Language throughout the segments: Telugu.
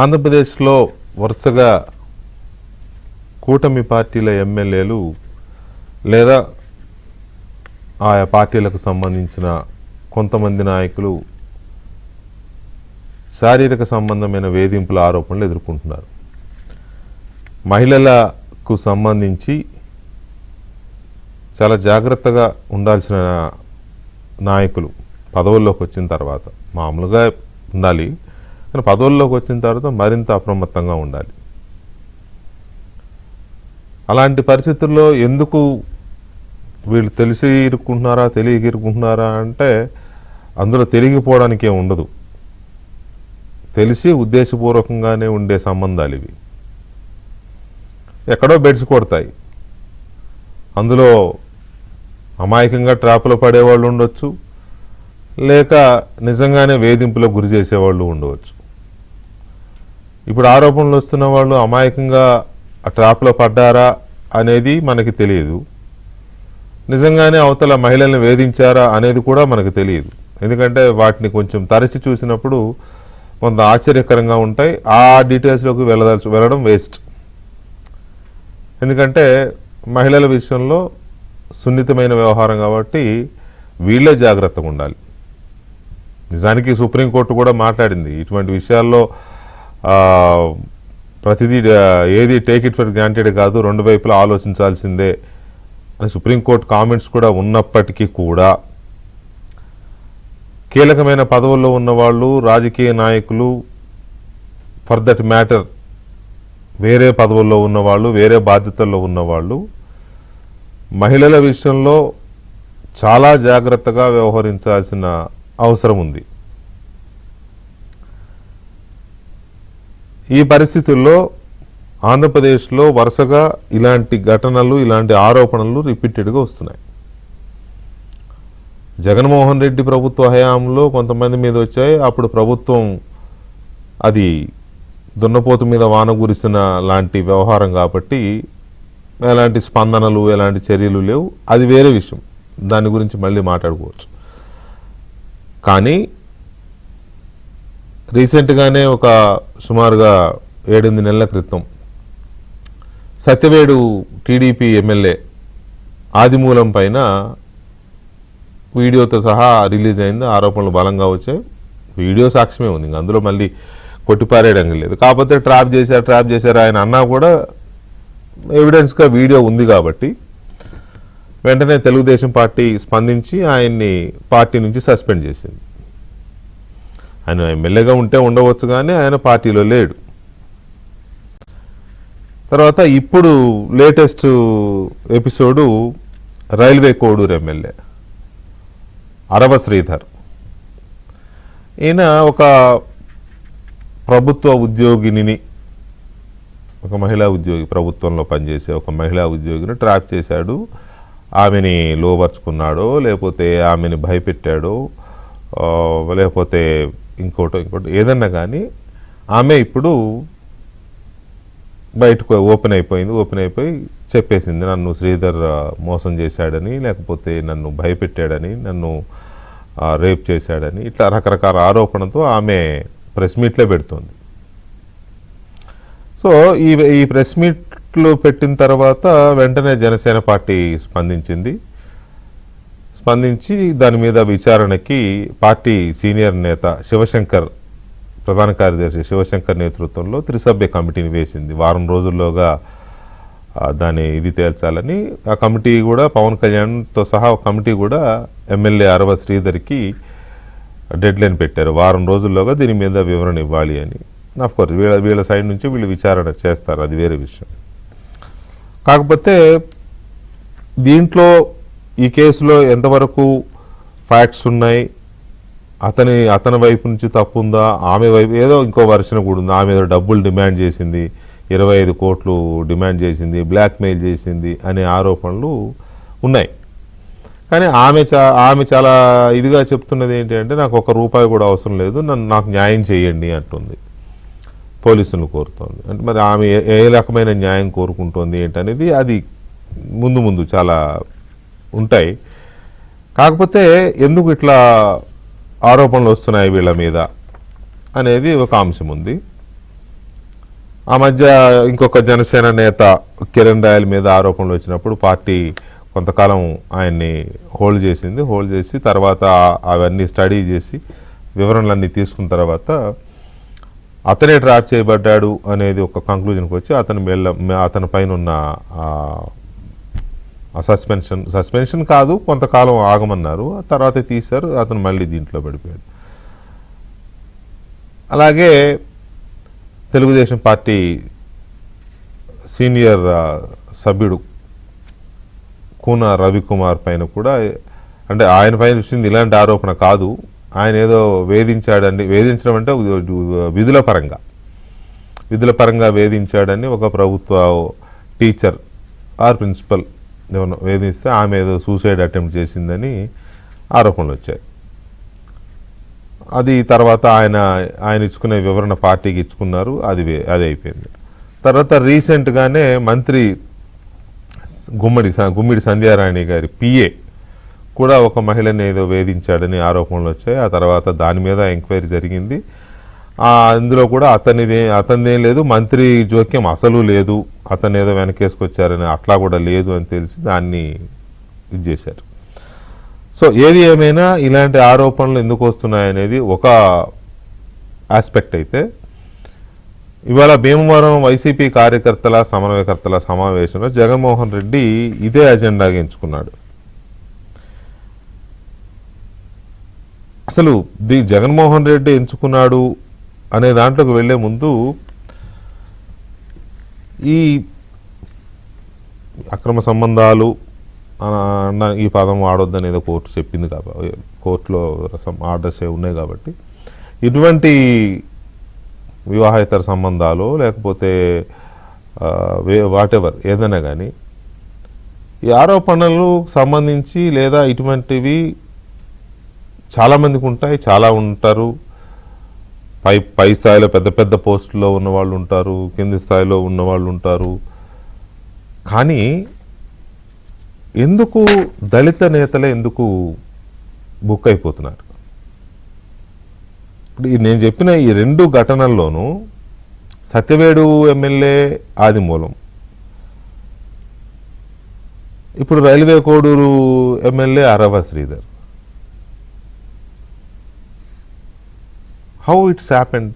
ఆంధ్రప్రదేశ్లో వరుసగా కూటమి పార్టీల ఎమ్మెల్యేలు లేదా ఆయా పార్టీలకు సంబంధించిన కొంతమంది నాయకులు శారీరక సంబంధమైన వేధింపుల ఆరోపణలు ఎదుర్కొంటున్నారు. మహిళలకు సంబంధించి చాలా జాగ్రత్తగా ఉండాల్సిన నాయకులు పదవుల్లోకి వచ్చిన తర్వాత మామూలుగా ఉండాలి, కానీ పదవుల్లోకి వచ్చిన తర్వాత మరింత అప్రమత్తంగా ఉండాలి. అలాంటి పరిస్థితుల్లో ఎందుకు వీళ్ళు తెలిసి ఇరుక్కుంటున్నారా తెలియక ఇరుక్కుంటున్నారా అంటే అందులో తెలియకపోవడానికే ఉండదు. తెలిసి ఉద్దేశపూర్వకంగానే ఉండే సంబంధాలు ఇవి. ఎక్కడో బెడ్స్ కొడతాయి, అందులో అమాయకంగా ట్రాప్లో పడేవాళ్ళు ఉండొచ్చు, లేక నిజంగానే వేధింపులకు గురి చేసేవాళ్ళు ఉండవచ్చు. ఇప్పుడు ఆరోపణలు వస్తున్న వాళ్ళు అమాయకంగా ఆ ట్రాప్లో పడ్డారా అనేది మనకి తెలియదు, నిజంగానే అవతల మహిళల్ని వేధించారా అనేది కూడా మనకు తెలియదు. ఎందుకంటే వాటిని కొంచెం తరచి చూసినప్పుడు కొంత ఆశ్చర్యకరంగా ఉంటాయి. ఆ డీటెయిల్స్లోకి వెళ్ళడం వేస్ట్. ఎందుకంటే మహిళల విషయంలో సున్నితమైన వ్యవహారం కాబట్టి వీళ్ళే జాగ్రత్తగా ఉండాలి. నిజానికి సుప్రీంకోర్టు కూడా మాట్లాడింది ఇటువంటి విషయాల్లో ప్రతిదీ ఏది టేక్ ఇట్ ఫర్ గ్రాంటెడ్ కాదు, రెండు వైపులా ఆలోచించాల్సిందే అని సుప్రీంకోర్టు కామెంట్స్ కూడా ఉన్నప్పటికీ కూడా కీలకమైన పదవుల్లో ఉన్నవాళ్ళు, రాజకీయ నాయకులు, ఫర్ దట్ మ్యాటర్ వేరే పదవుల్లో ఉన్నవాళ్ళు, వేరే బాధ్యతల్లో ఉన్నవాళ్ళు మహిళల విషయంలో చాలా జాగ్రత్తగా వ్యవహరించాల్సిన అవసరం ఉంది. ఈ పరిస్థితుల్లో ఆంధ్రప్రదేశ్లో వరుసగా ఇలాంటి ఘటనలు, ఇలాంటి ఆరోపణలు రిపీటెడ్గా వస్తున్నాయి. జగన్మోహన్ రెడ్డి ప్రభుత్వ హయాంలో కొంతమంది మీద వచ్చాయి. అప్పుడు ప్రభుత్వం అది దున్నపోతు మీద వాన కురిసిన లాంటి వ్యవహారం కాబట్టి ఎలాంటి స్పందనలు, ఎలాంటి చర్యలు లేవు. అది వేరే విషయం, దాని గురించి మళ్ళీ మాట్లాడుకోవచ్చు. కానీ రీసెంట్గానే ఒక సుమారుగా 7-8 నెలల క్రితం సత్యవేడు టీడీపీ ఎమ్మెల్యే ఆదిమూలం పైన వీడియోతో సహా రిలీజ్ అయింది. ఆరోపణలు బలంగా వచ్చాయి. వీడియో సాక్ష్యమే ఉంది, ఇంక అందులో మళ్ళీ కొట్టిపారేయడం లేదు. కాకపోతే ట్రాప్ చేశారు ఆయన అన్నా కూడా ఎవిడెన్స్గా వీడియో ఉంది కాబట్టి వెంటనే తెలుగుదేశం పార్టీ స్పందించి ఆయన్ని పార్టీ నుంచి సస్పెండ్ చేసింది. ఆయన ఎమ్మెల్యేగా ఉంటే ఉండవచ్చు, కానీ ఆయన పార్టీలో లేడు. తర్వాత ఇప్పుడు latest episode railway Koduru MLA Arava Sridhar. ఈయన ఒక ప్రభుత్వ ఉద్యోగిని, ఒక మహిళా ఉద్యోగి, ప్రభుత్వంలో పనిచేసే ఒక మహిళా ఉద్యోగిని ట్రాప్ చేశాడు. ఆమెని లోపరుచుకున్నాడో, లేకపోతే ఆమెని భయపెట్టాడో, లేకపోతే ఇంకోటో ఏదన్నా కానీ ఆమె ఇప్పుడు బయటకు ఓపెన్ అయిపోయి చెప్పేసింది, నన్ను శ్రీధర్ మోసం చేశాడని, లేకపోతే నన్ను భయపెట్టాడని, నన్ను రేప్ చేశాడని, ఇట్లా రకరకాల ఆరోపణతో ఆమె ప్రెస్ మీట్లో పెడుతోంది. సో ఈ ప్రెస్ మీట్లు పెట్టిన తర్వాత వెంటనే జనసేన పార్టీ స్పందించి దాని మీద విచారణకి పార్టీ సీనియర్ నేత శివశంకర్, ప్రధాన కార్యదర్శి శివశంకర్ నేతృత్వంలో త్రిసభ్య కమిటీని వేసింది. వారం రోజుల్లోగా దాన్ని తేల్చాలని. ఆ కమిటీ కూడా పవన్ కళ్యాణ్తో సహా ఒక కమిటీ కూడా ఎమ్మెల్యే అరవ శ్రీధర్కి డెడ్ లైన్ పెట్టారు. వారం రోజుల్లోగా దీని మీద వివరణ ఇవ్వాలి అని. ఆఫ్కోర్స్ వీళ్ళ సైడ్ నుంచి వీళ్ళు విచారణ చేస్తారు, అది వేరే విషయం. కాకపోతే దీంట్లో ఈ కేసులో ఎంతవరకు ఫ్యాక్ట్స్ ఉన్నాయి, అతని వైపు నుంచి తప్పు ఉందా, ఆమె వైపు ఏదో ఇంకో వర్షన్ కూడా ఉంది. ఆమె ఏదో డబ్బులు డిమాండ్ చేసింది, 25 కోట్లు డిమాండ్ చేసింది, బ్లాక్మెయిల్ చేసింది అనే ఆరోపణలు ఉన్నాయి. కానీ ఆమె చాలా ఇదిగా చెప్తున్నది ఏంటి అంటే, నాకు ₹1 కూడా అవసరం లేదు, నాకు న్యాయం చేయండి అంటుంది, పోలీసులను కోరుతోంది. అంటే మరి ఆమె ఏ రకమైన న్యాయం కోరుకుంటోంది ఏంటనేది అది ముందు చాలా ఉంటాయి. కాకపోతే ఎందుకు ఇట్లా ఆరోపణలు వస్తున్నాయి వీళ్ళ మీద అనేది ఒక అంశం ఉంది. ఆ మధ్య ఇంకొక జనసేన నేత కిరణ్ రాయల్ మీద ఆరోపణలు వచ్చినప్పుడు పార్టీ కొంతకాలం ఆయన్ని హోల్డ్ చేసింది. హోల్డ్ చేసి తర్వాత అవన్నీ స్టడీ చేసి వివరణలన్నీ తీసుకున్న తర్వాత అతనే ట్రాప్ చేయబడ్డాడు అనేది ఒక కంక్లూజన్కి వచ్చి అతని పైన ఉన్న సస్పెన్షన్ కాదు, కొంతకాలం ఆగమన్నారు. తర్వాత తీశారు, అతను మళ్ళీ దీంట్లో పడిపోయాడు. అలాగే తెలుగుదేశం పార్టీ సీనియర్ సభ్యుడు కూన రవికుమార్ పైన కూడా, అంటే ఆయన పైన వచ్చింది ఇలాంటి ఆరోపణ కాదు, ఆయన ఏదో వేధించాడండి, వేధించడం అంటే విధుల పరంగా వేధించాడని ఒక ప్రభుత్వ టీచర్ ఆర్ ప్రిన్సిపల్ ఎవరినో వేధిస్తే ఆమె ఏదో సూసైడ్ అటెంప్ట్ చేసిందని ఆరోపణలు వచ్చాయి. అది తర్వాత ఆయన ఇచ్చుకునే వివరణ పార్టీకి ఇచ్చుకున్నారు, అది అయిపోయింది. తర్వాత రీసెంట్గానే మంత్రి గుమ్మిడి సంధ్యారాణి గారి పిఏ కూడా ఒక మహిళని ఏదో వేధించాడని ఆరోపణలు వచ్చాయి. ఆ తర్వాత దాని మీద ఎంక్వైరీ జరిగింది. అందులో కూడా అతనిదేం లేదు, మంత్రి జోక్యం అసలు లేదు, అతను ఏదో వెనకేసుకొచ్చారని అట్లా కూడా లేదు అని తెలిసి దాన్ని ఇది చేశారు. సో ఏది ఏమైనా ఇలాంటి ఆరోపణలు ఎందుకు వస్తున్నాయనేది ఒక ఆస్పెక్ట్ అయితే, ఇవాళ భీమవరం వైసీపీ కార్యకర్తల సమన్వయకర్తల సమావేశంలో జగన్మోహన్ రెడ్డి ఇదే అజెండాగా ఎంచుకున్నాడు. అసలు జగన్మోహన్ రెడ్డి ఎంచుకున్నాడు అనే దాంట్లోకి వెళ్లే ముందు ఈ అక్రమ సంబంధాలు ఈ పదం వాడొద్దనేది కోర్టు చెప్పింది కాబట్టి, కోర్టులో ఆర్డర్స్ ఉన్నాయి కాబట్టి, ఇటువంటి వివాహేతర సంబంధాలు లేకపోతే వాటెవర్ ఏదైనా కానీ ఈ ఆరోపణలు సంబంధించి లేదా ఇటువంటివి చాలామందికి ఉంటాయి, చాలా ఉంటారు. పై స్థాయిలో పెద్ద పెద్ద పోస్టుల్లో ఉన్నవాళ్ళు ఉంటారు, కింది స్థాయిలో ఉన్నవాళ్ళు ఉంటారు. కానీ ఎందుకు దళిత నేతలే ఎందుకు బుక్ అయిపోతున్నారు? ఇప్పుడు నేను చెప్పిన ఈ రెండు ఘటనల్లోనూ సత్యవేడు ఎమ్మెల్యే ఆదిమూలం, ఇప్పుడు railway Koduru MLA Arava Sridhar. How it's happened?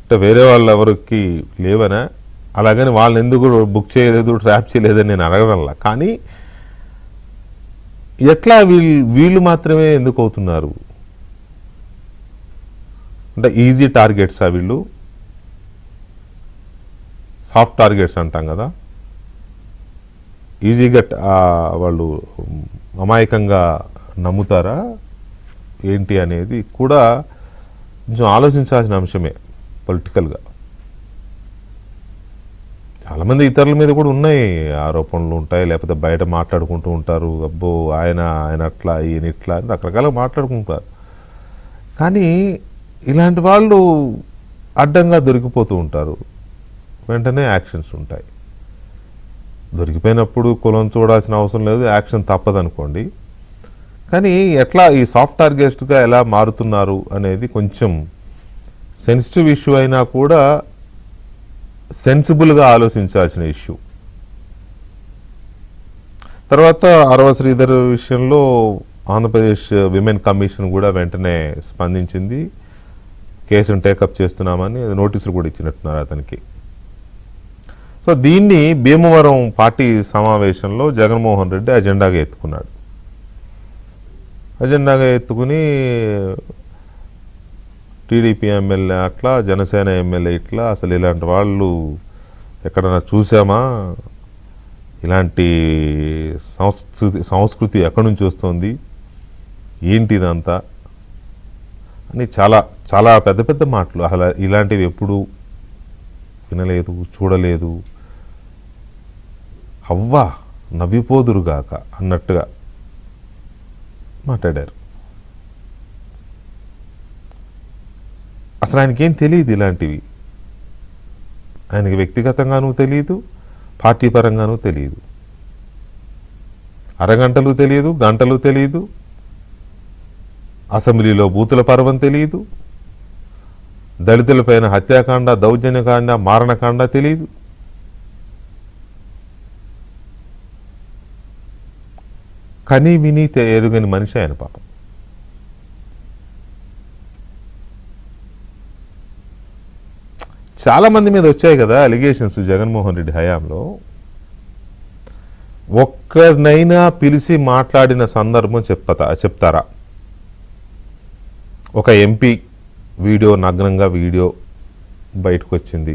అంటే వేరే వాళ్ళు ఎవరికి లేవనా? అలాగని వాళ్ళని ఎందుకు బుక్ చేయలేదు, ట్రాప్ చేయలేదని నేను అడగదల్లా. కానీ ఎట్లా వీళ్ళు మాత్రమే ఎందుకు అవుతున్నారు? అంటే ఈజీ టార్గెట్సా వీళ్ళు? సాఫ్ట్ టార్గెట్స్ అంటాం కదా, ఈజీగా వాళ్ళు అమాయకంగా నమ్ముతారా ఏంటి అనేది కూడా కొంచెం ఆలోచించాల్సిన అంశమే పొలిటికల్గా. చాలామంది ఇతరుల మీద కూడా ఉన్నాయి ఆరోపణలు ఉంటాయి, లేకపోతే బయట మాట్లాడుకుంటూ ఉంటారు, అబ్బో ఆయన అట్లా ఈయన ఇట్లా అని రకరకాలుగా మాట్లాడుకుంటారు. కానీ ఇలాంటి వాళ్ళు అడ్డంగా దొరికిపోతూ ఉంటారు, వెంటనే యాక్షన్స్ ఉంటాయి. దొరికిపోయినప్పుడు కులం చూడాల్సిన అవసరం లేదు, యాక్షన్ తప్పదనుకోండి. కానీ ఎట్లా ఈ సాఫ్ట్ టార్గెట్స్గా ఎలా మారుతున్నారు అనేది కొంచెం సెన్సిటివ్ ఇష్యూ అయినా కూడా సెన్సిబుల్గా ఆలోచించాల్సిన ఇష్యూ. తర్వాత అరవ శ్రీధర్ విషయంలో ఆంధ్రప్రదేశ్ విమెన్ కమిషన్ కూడా వెంటనే స్పందించింది, కేసును టేకప్ చేస్తున్నామని నోటీసులు కూడా ఇచ్చినట్టున్నారు అతనికి. సో దీన్ని భీమవరం పార్టీ సమావేశంలో జగన్మోహన్ రెడ్డి అజెండాగా ఎత్తుకుని టీడీపీ ఎమ్మెల్యే అట్లా, జనసేన ఎమ్మెల్యే ఇట్లా, అసలు ఇలాంటి వాళ్ళు ఎక్కడన్నా చూసామా, ఇలాంటి సంస్కృతి ఎక్కడి నుంచి వస్తుంది, ఏంటి ఇదంతా అని చాలా చాలా పెద్ద పెద్ద మాటలు. అసలు ఇలాంటివి ఎప్పుడు వినలేదు, చూడలేదు, అవ్వా నవ్విపోదురుగాక అన్నట్టుగా మాట్లాడారు. అసలు ఆయనకేం తెలియదు ఇలాంటివి, ఆయనకి వ్యక్తిగతంగానూ తెలియదు, పార్టీ పరంగానూ తెలియదు, అరగంటలు తెలియదు, గంటలు తెలియదు, అసెంబ్లీలో బూతుల పర్వం తెలియదు, దళితులపైన హత్యాకాండ, దౌర్జన్యకాండ, మారణకాండ తెలియదు. కని విని ఎరుగని మనిషి ఆయన పాపం. చాలామంది మీద వచ్చాయి కదా అలిగేషన్స్ జగన్మోహన్ రెడ్డి హయాంలో. ఒక్కరినైనా పిలిచి మాట్లాడిన సందర్భం చెప్తారా? ఒక ఎంపీ వీడియో, నగ్నంగా వీడియో బయటకు వచ్చింది,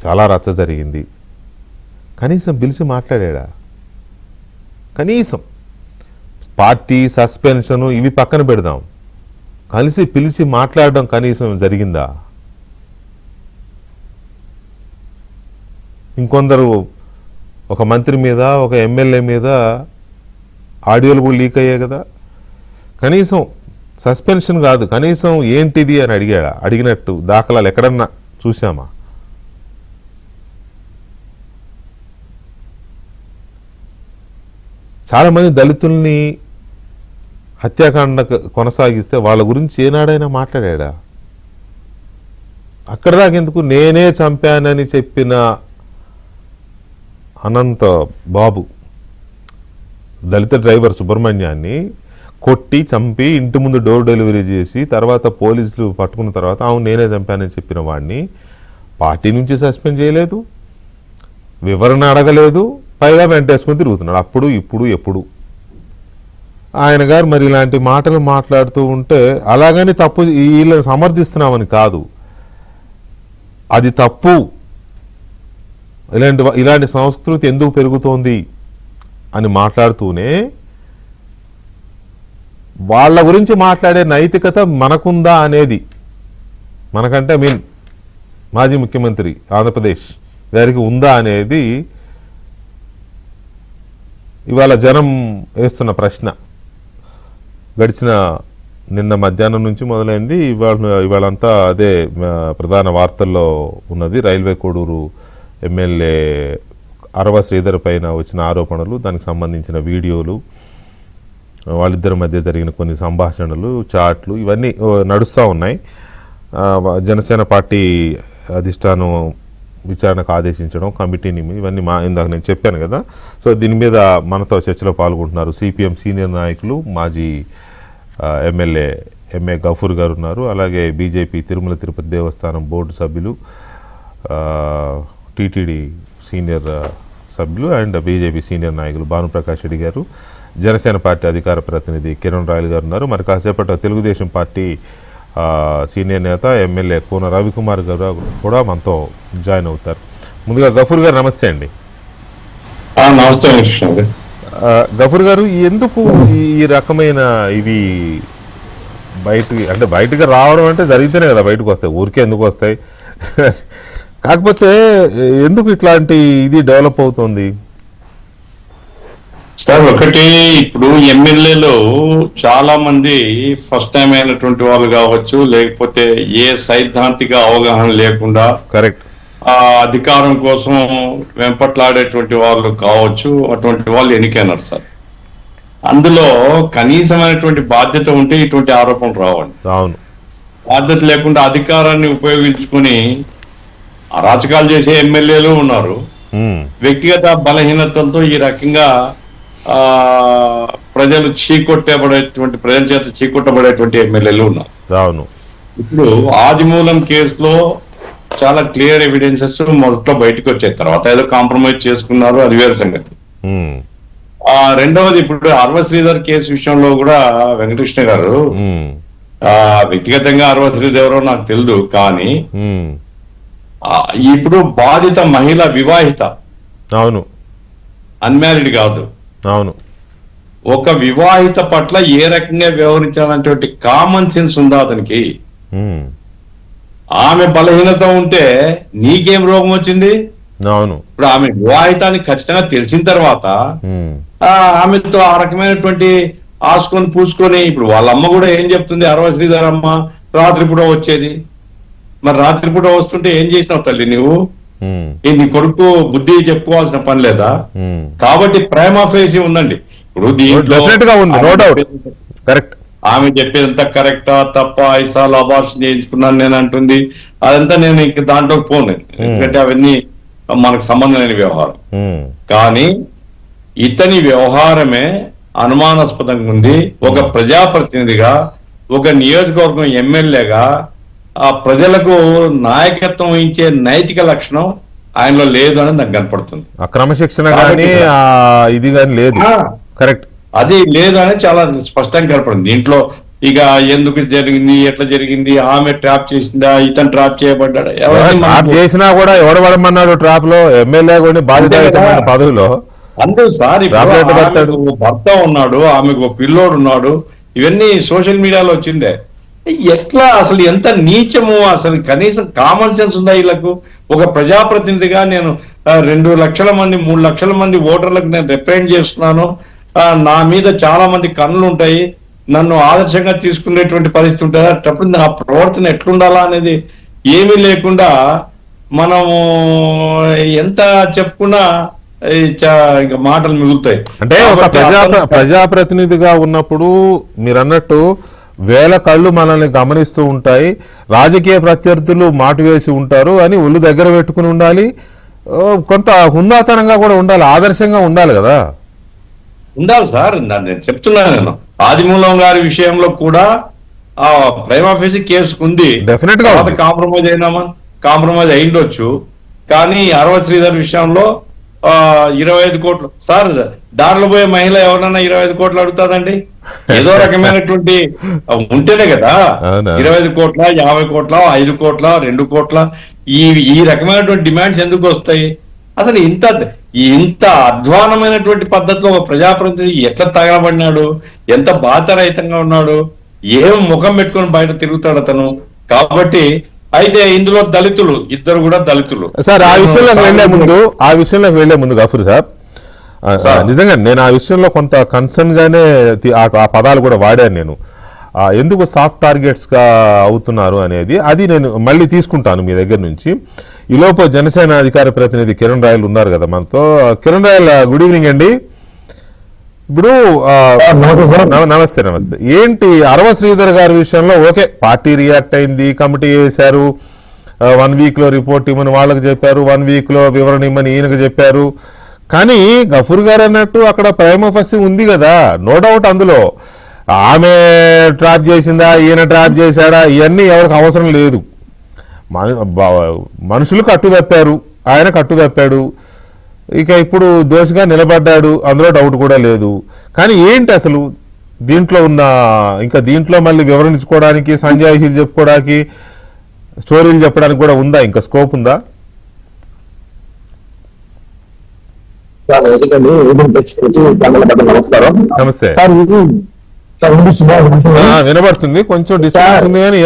చాలా రచ్చ జరిగింది, కనీసం పిలిచి మాట్లాడా? కనీసం పార్టీ సస్పెన్షను ఇవి పక్కన పెడదాం, పిలిచి మాట్లాడడం కనీసం జరిగిందా? ఇంకొందరు ఒక మంత్రి మీద, ఒక ఎమ్మెల్యే మీద ఆడియోలు కూడా లీక్ అయ్యాయి కదా. కనీసం సస్పెన్షన్ కాదు, కనీసం ఏంటిది అని అడిగినట్టు దాఖలాలు ఎక్కడన్నా చూసామా? చాలామంది దళితుల్ని హత్యాకాండ కొనసాగిస్తే వాళ్ళ గురించి ఏనాడైనా మాట్లాడా? అక్కడ దాకెందుకు, నేనే చంపానని చెప్పిన అనంత బాబు దళిత డ్రైవర్ సుబ్రహ్మణ్యాన్ని కొట్టి చంపి ఇంటి ముందు డోర్ డెలివరీ చేసి తర్వాత పోలీసులు పట్టుకున్న తర్వాత అవును నేనే చంపానని చెప్పిన వాడిని పార్టీ నుంచి సస్పెండ్ చేయలేదు, వివరణ అడగలేదు, పైగా వెంటేసుకొని తిరుగుతున్నాడు. అప్పుడు ఇప్పుడు ఎప్పుడు ఆయన గారు మరి ఇలాంటి మాటలు మాట్లాడుతూ ఉంటే అలాగని తప్పు వీళ్ళని సమర్థిస్తున్నామని కాదు, అది తప్పు, ఇలాంటి సంస్కృతి ఎందుకు పెరుగుతోంది అని మాట్లాడుతూనే వాళ్ళ గురించి మాట్లాడే నైతికత మనకుందా అనేది, మనకంటే మాజీ ముఖ్యమంత్రి ఆంధ్రప్రదేశ్ గారికి ఉందా అనేది ఇవాళ జనం వేస్తున్న ప్రశ్న. గడిచిన నిన్న మధ్యాహ్నం నుంచి మొదలైంది, ఇవాళంతా అదే ప్రధాన వార్తల్లో ఉన్నది. రైల్వే కోడూరు ఎమ్మెల్యే అరవ శ్రీధర్ పైన వచ్చిన ఆరోపణలు, దానికి సంబంధించిన వీడియోలు, వాళ్ళిద్దరి మధ్య జరిగిన కొన్ని సంభాషణలు, చాట్లు ఇవన్నీ నడుస్తూ ఉన్నాయి. జనసేన పార్టీ అధిష్టానం విచారణకు ఆదేశించడం, కమిటీని, ఇవన్నీ ఇందాక నేను చెప్పాను కదా. సో దీని మీద మనతో చర్చలో పాల్గొంటున్నారు సిపిఎం సీనియర్ నాయకులు, మాజీ ఎమ్మెల్యే ఎంఏ గఫూర్ గారు ఉన్నారు, అలాగే బీజేపీ తిరుమల తిరుపతి దేవస్థానం బోర్డు సభ్యులు, టీటీడీ సీనియర్ సభ్యులు అండ్ బీజేపీ సీనియర్ నాయకులు భానుప్రకాష్ రెడ్డి గారు, జనసేన పార్టీ అధికార ప్రతినిధి కిరణ్ రాయల్ గారు ఉన్నారు. మరి కాసేపటి తెలుగుదేశం పార్టీ సీనియర్ నేత ఎమ్మెల్యే కోన రవికుమార్ గారు కూడా మనతో జాయిన్ అవుతారు. ముందుగా గఫూర్ గారు నమస్తే అండి. నమస్తే గఫూర్ గారు, ఎందుకు ఈ రకమైన ఇవి బయటకు రావడం అంటే జరిగితేనే కదా బయటకు వస్తాయి, ఊరికే ఎందుకు వస్తాయి? కాకపోతే ఎందుకు ఇట్లాంటి ఇది డెవలప్ అవుతుంది సార్? ఒకటి, ఇప్పుడు ఎమ్మెల్యేలు చాలా మంది ఫస్ట్ టైం అయినటువంటి వాళ్ళు కావచ్చు, లేకపోతే ఏ సైద్ధాంతిక అవగాహన లేకుండా కరెక్ట్ అధికారం కోసం వెంపట్లాడేటువంటి వాళ్ళు కావచ్చు, అటువంటి వాళ్ళు ఎన్నికైనారు సార్. అందులో కనీసమైనటువంటి బాధ్యత ఉంటే ఇటువంటి ఆరోపణలు రావండి. అవును, బాధ్యత లేకుండా అధికారాన్ని ఉపయోగించుకుని అరాచకాలు చేసే ఎమ్మెల్యేలు ఉన్నారు. వ్యక్తిగత బలహీనతలతో ఈ రకంగా ప్రజల చేత చీకొట్టబడేటువంటి ఎమ్మెల్యేలు ఉన్నారు. అవును, ఇప్పుడు ఆదిమూలం కేసులో చాలా క్లియర్ ఎవిడెన్సెస్ మొదట్లో బయటకు వచ్చాయి, తర్వాత ఏదో కాంప్రమైజ్ చేసుకున్నారు, అది వేరే సంగతి. రెండవది, ఇప్పుడు అరవ శ్రీధర్ కేసు విషయంలో కూడా వెంకటకృష్ణ గారు వ్యక్తిగతంగా అరవ శ్రీధర్ ఎవరో నాకు తెలియదు, కానీ ఇప్పుడు బాధిత మహిళ వివాహిత, అవును, అన్మ్యారీడ్ కాదు, అవును, ఒక వివాహిత పట్ల ఏ రకంగా వ్యవహరించాలనేటువంటి కామన్ సెన్స్ ఉందా అతనికి? ఆమె బలహీనత ఉంటే నీకేం రోగం వచ్చింది? అవును, ఇప్పుడు ఆమె వివాహితాన్ని ఖచ్చితంగా తెలిసిన తర్వాత ఆమెతో ఆ రకమైనటువంటి ఆసుకొని పూసుకొని, ఇప్పుడు వాళ్ళ అమ్మ కూడా ఏం చెప్తుంది, అరవ శ్రీధర్ అమ్మ రాత్రిపూట వచ్చేది, మరి రాత్రిపూట వస్తుంటే ఏం చేసినావు తల్లి నువ్వు? నీ కొడుకు బుద్ధి చెప్పుకోవాల్సిన పని లేదా? కాబట్టి ప్రేమ ఫేసి ఉందండి. ఇప్పుడు ఆమె చెప్పేదంతా కరెక్టా తప్ప 5 సార్లు అబార్షన్ చేయించుకున్నాను నేను అంటుంది. అదంతా నేను ఇంక దాంట్లో పోను, ఎందుకంటే అవన్నీ మనకు సంబంధం లేని వ్యవహారం. కానీ ఇతని వ్యవహారమే అనుమానాస్పదంగా ఉంది. ఒక ప్రజాప్రతినిధిగా, ఒక నియోజకవర్గం ఎమ్మెల్యేగా ఆ ప్రజలకు నాయకత్వం వహించే నైతిక లక్షణం ఆయనలో లేదు అని నాకు కనపడుతుంది. క్రమశిక్షణ కానీ ఇది కానీ లేదు. కరెక్ట్, అది లేదు అని చాలా స్పష్టంగా కనపడింది. దీంట్లో ఇక ఎందుకు జరిగింది, ఎట్లా జరిగింది, ఆమె ట్రాప్ చేసిందా, ఇతను ట్రాప్ చేయబడ్డా, ట్రాప్ చేసినా కూడా ఎవరు పడమన్నాడు ట్రాప్ లో? ఎమ్మెల్యే కూడా బాధ్యత పదవిలో అంతే సార్. భర్త ఉన్నాడు, ఆమెకు పిల్లోడు ఉన్నాడు, ఇవన్నీ సోషల్ మీడియాలో వచ్చిందే. ఎట్లా అసలు ఎంత నీచము, అసలు కనీసం కామన్ సెన్స్ ఉందా వీళ్ళకు? ఒక ప్రజాప్రతినిధిగా నేను 2 లక్షల మంది 3 లక్షల మంది ఓటర్లకు నేను రిప్రజెంట్ చేస్తున్నాను, నా మీద చాలా మంది కన్నులు ఉంటాయి, నన్ను ఆదర్శంగా తీసుకునేటువంటి పరిస్థితి ఉంటుంది. అప్పుడు నా ప్రవర్తన ఎట్లుండాలా అనేది ఏమీ లేకుండా మనము ఎంత చెప్పుకున్నా ఇంకా మాటలు మిగులుతాయి. అంటే ఒక ప్రజాప్రతినిధిగా ఉన్నప్పుడు మీరు అన్నట్టు వేల కళ్ళు మనల్ని గమనిస్తూ ఉంటాయి, రాజకీయ ప్రత్యర్థులు మాటు వేసి ఉంటారు అని ఒళ్ళు దగ్గర పెట్టుకుని ఉండాలి, కొంత హుందాతనంగా కూడా ఉండాలి, ఆదర్శంగా ఉండాలి కదా. ఉండాలి సార్. నేను చెప్తున్నాను, నేను ఆదిమూలం గారి విషయంలో కూడా ఆ ప్రైమ్ ఆఫీస్ కేసుకుంది, డెఫినెట్ గా కాంప్రమైజ్ అయిండొచ్చు. కానీ అరవ శ్రీధర్ విషయంలో 25 కోట్లు సార్, దారిలో పోయే మహిళ ఎవరన్నా 25 కోట్లు అడుగుతాదండి? ఏదో రకమైనటువంటి ఉంటేనే కదా. 25 కోట్ల 50 కోట్ల 5 కోట్ల 2 కోట్ల ఈ రకమైనటువంటి డిమాండ్స్ ఎందుకు వస్తాయి? అసలు ఇంత అధ్వానమైనటువంటి పద్ధతిలో ఒక ప్రజాప్రతినిధి ఎట్లా తగలబడినాడు, ఎంత బాధ్యరహితంగా ఉన్నాడు, ఏం ముఖం పెట్టుకొని బయట తిరుగుతాడు అతను. కాబట్టి అయితే ఇందులో దళితులు ఇద్దరు కూడా దళితులు. సార్ ఆ విషయంలోకి వెళ్లే ముందు గఫూర్ సార్, నిజంగా నేను ఆ విషయంలో కొంత కన్సర్న్ గానే ఆ పదాలు కూడా వాడాను నేను. ఎందుకు సాఫ్ట్ టార్గెట్స్ గా అవుతున్నారు అనేది అది నేను మళ్ళీ తీసుకుంటాను మీ దగ్గర నుంచి. ఈలోపు జనసేన అధికార ప్రతినిధి కిరణ్ రాయల్ ఉన్నారు కదా మనతో. కిరణ్ రాయల్, గుడ్ ఈవినింగ్ అండి. ఇప్పుడు నమస్తే. ఏంటి అరవ శ్రీధర్ గారి విషయంలో ఓకే, పార్టీ రియాక్ట్ అయింది, కమిటీ వేశారు, 1 వీక్ లో రిపోర్ట్ ఇవ్వమని వాళ్ళకి చెప్పారు, 1 వీక్ లో వివరణ ఇవ్వమని ఈయనకు చెప్పారు. కానీ గఫూర్ గారు అన్నట్టు అక్కడ ప్రైమ ఫసి ఉంది కదా, నో డౌట్. అందులో ఆమె ట్రాప్ చేసిందా, ఈయన ట్రాప్ చేశాడా, ఇవన్నీ ఎవరికి అవసరం లేదు. మనుషులు కట్టు తప్పారు, ఆయన కట్టు తప్పాడు, ఇక ఇప్పుడు దోషిగా నిలబడ్డాడు, అందులో డౌట్ కూడా లేదు. కానీ ఏంటి అసలు దీంట్లో ఉన్న, ఇంకా దీంట్లో మళ్ళీ వివరించుకోవడానికి, సంజాయిషీలు చెప్పుకోవడానికి, స్టోరీలు చెప్పడానికి కూడా ఉందా, ఇంకా స్కోప్ ఉందా? నమస్తే, వినబడుతుంది, కొంచెం డిస్టర్బెన్స్ ఉంది కానీ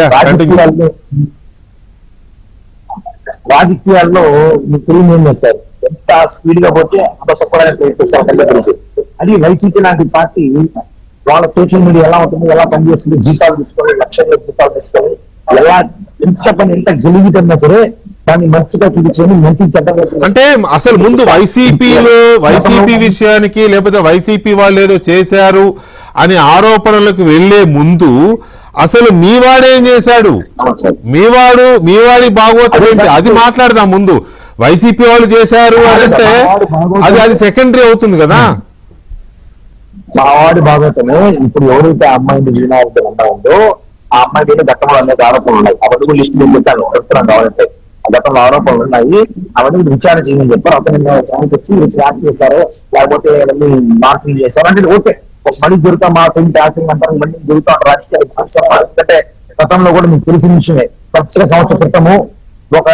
రాజకీయాల్లో మీకు సార్ ఎంత స్పీడ్ గా పోతే అంత చెప్పడానికి అది వైసీపీ లాంటి పార్టీ వాళ్ళ సోషల్ మీడియా ఎలా ఉంటుంది, ఎలా పనిచేస్తుంది, జీతాలు తీసుకొని లక్షల జీతాలు తీసుకొని ఎలా ఎంత పని ఎంత గెలిగితున్నా సరే దాన్ని మంచిగా చూపించుకొని మంచి చట్టంగా. అంటే అసలు ముందు వైసీపీ విషయానికి, లేకపోతే వైసీపీ వాళ్ళు ఏదో చేశారు అని ఆరోపణలకు వెళ్లే ముందు అసలు మీవాడేం చేశాడు, మీవాడి భాగవతం ఏంటి అది మాట్లాడదాం. ముందు వైసీపీ వాళ్ళు చేశారు అంటే అది సెకండరీ అవుతుంది కదా. మావాడి భాగవతమే ఇప్పుడు ఎవరైతే అమ్మాయిని వినాల్సి ఉందో ఆ అమ్మాయి మీద గతంలో అనేక ఆరోపణలు ఉన్నాయి. అవన్నీ కూడా లిస్ట్ నేను చెప్పాను, చెప్తున్నాను కావాలంటే. ఆ గతంలో ఆరోపణలు ఉన్నాయి, అవన్నీ విచారణ చేయమని చెప్పారు. అతను ఛాన్స్ వచ్చి యాక్ట్ చేశారు, లేకపోతే మార్కింగ్ చేశారు అంటే ఓకే. ఒక మనిషి దొరుకుతా మార్కింగ్ యాక్టింగ్ అంటారు, మళ్ళీ దొరుకుతా రాజకీయాలు. ఎందుకంటే గతంలో కూడా మీకు తెలిసిన విషయమే, ప్రత్యేక సంవత్సరం క్రితము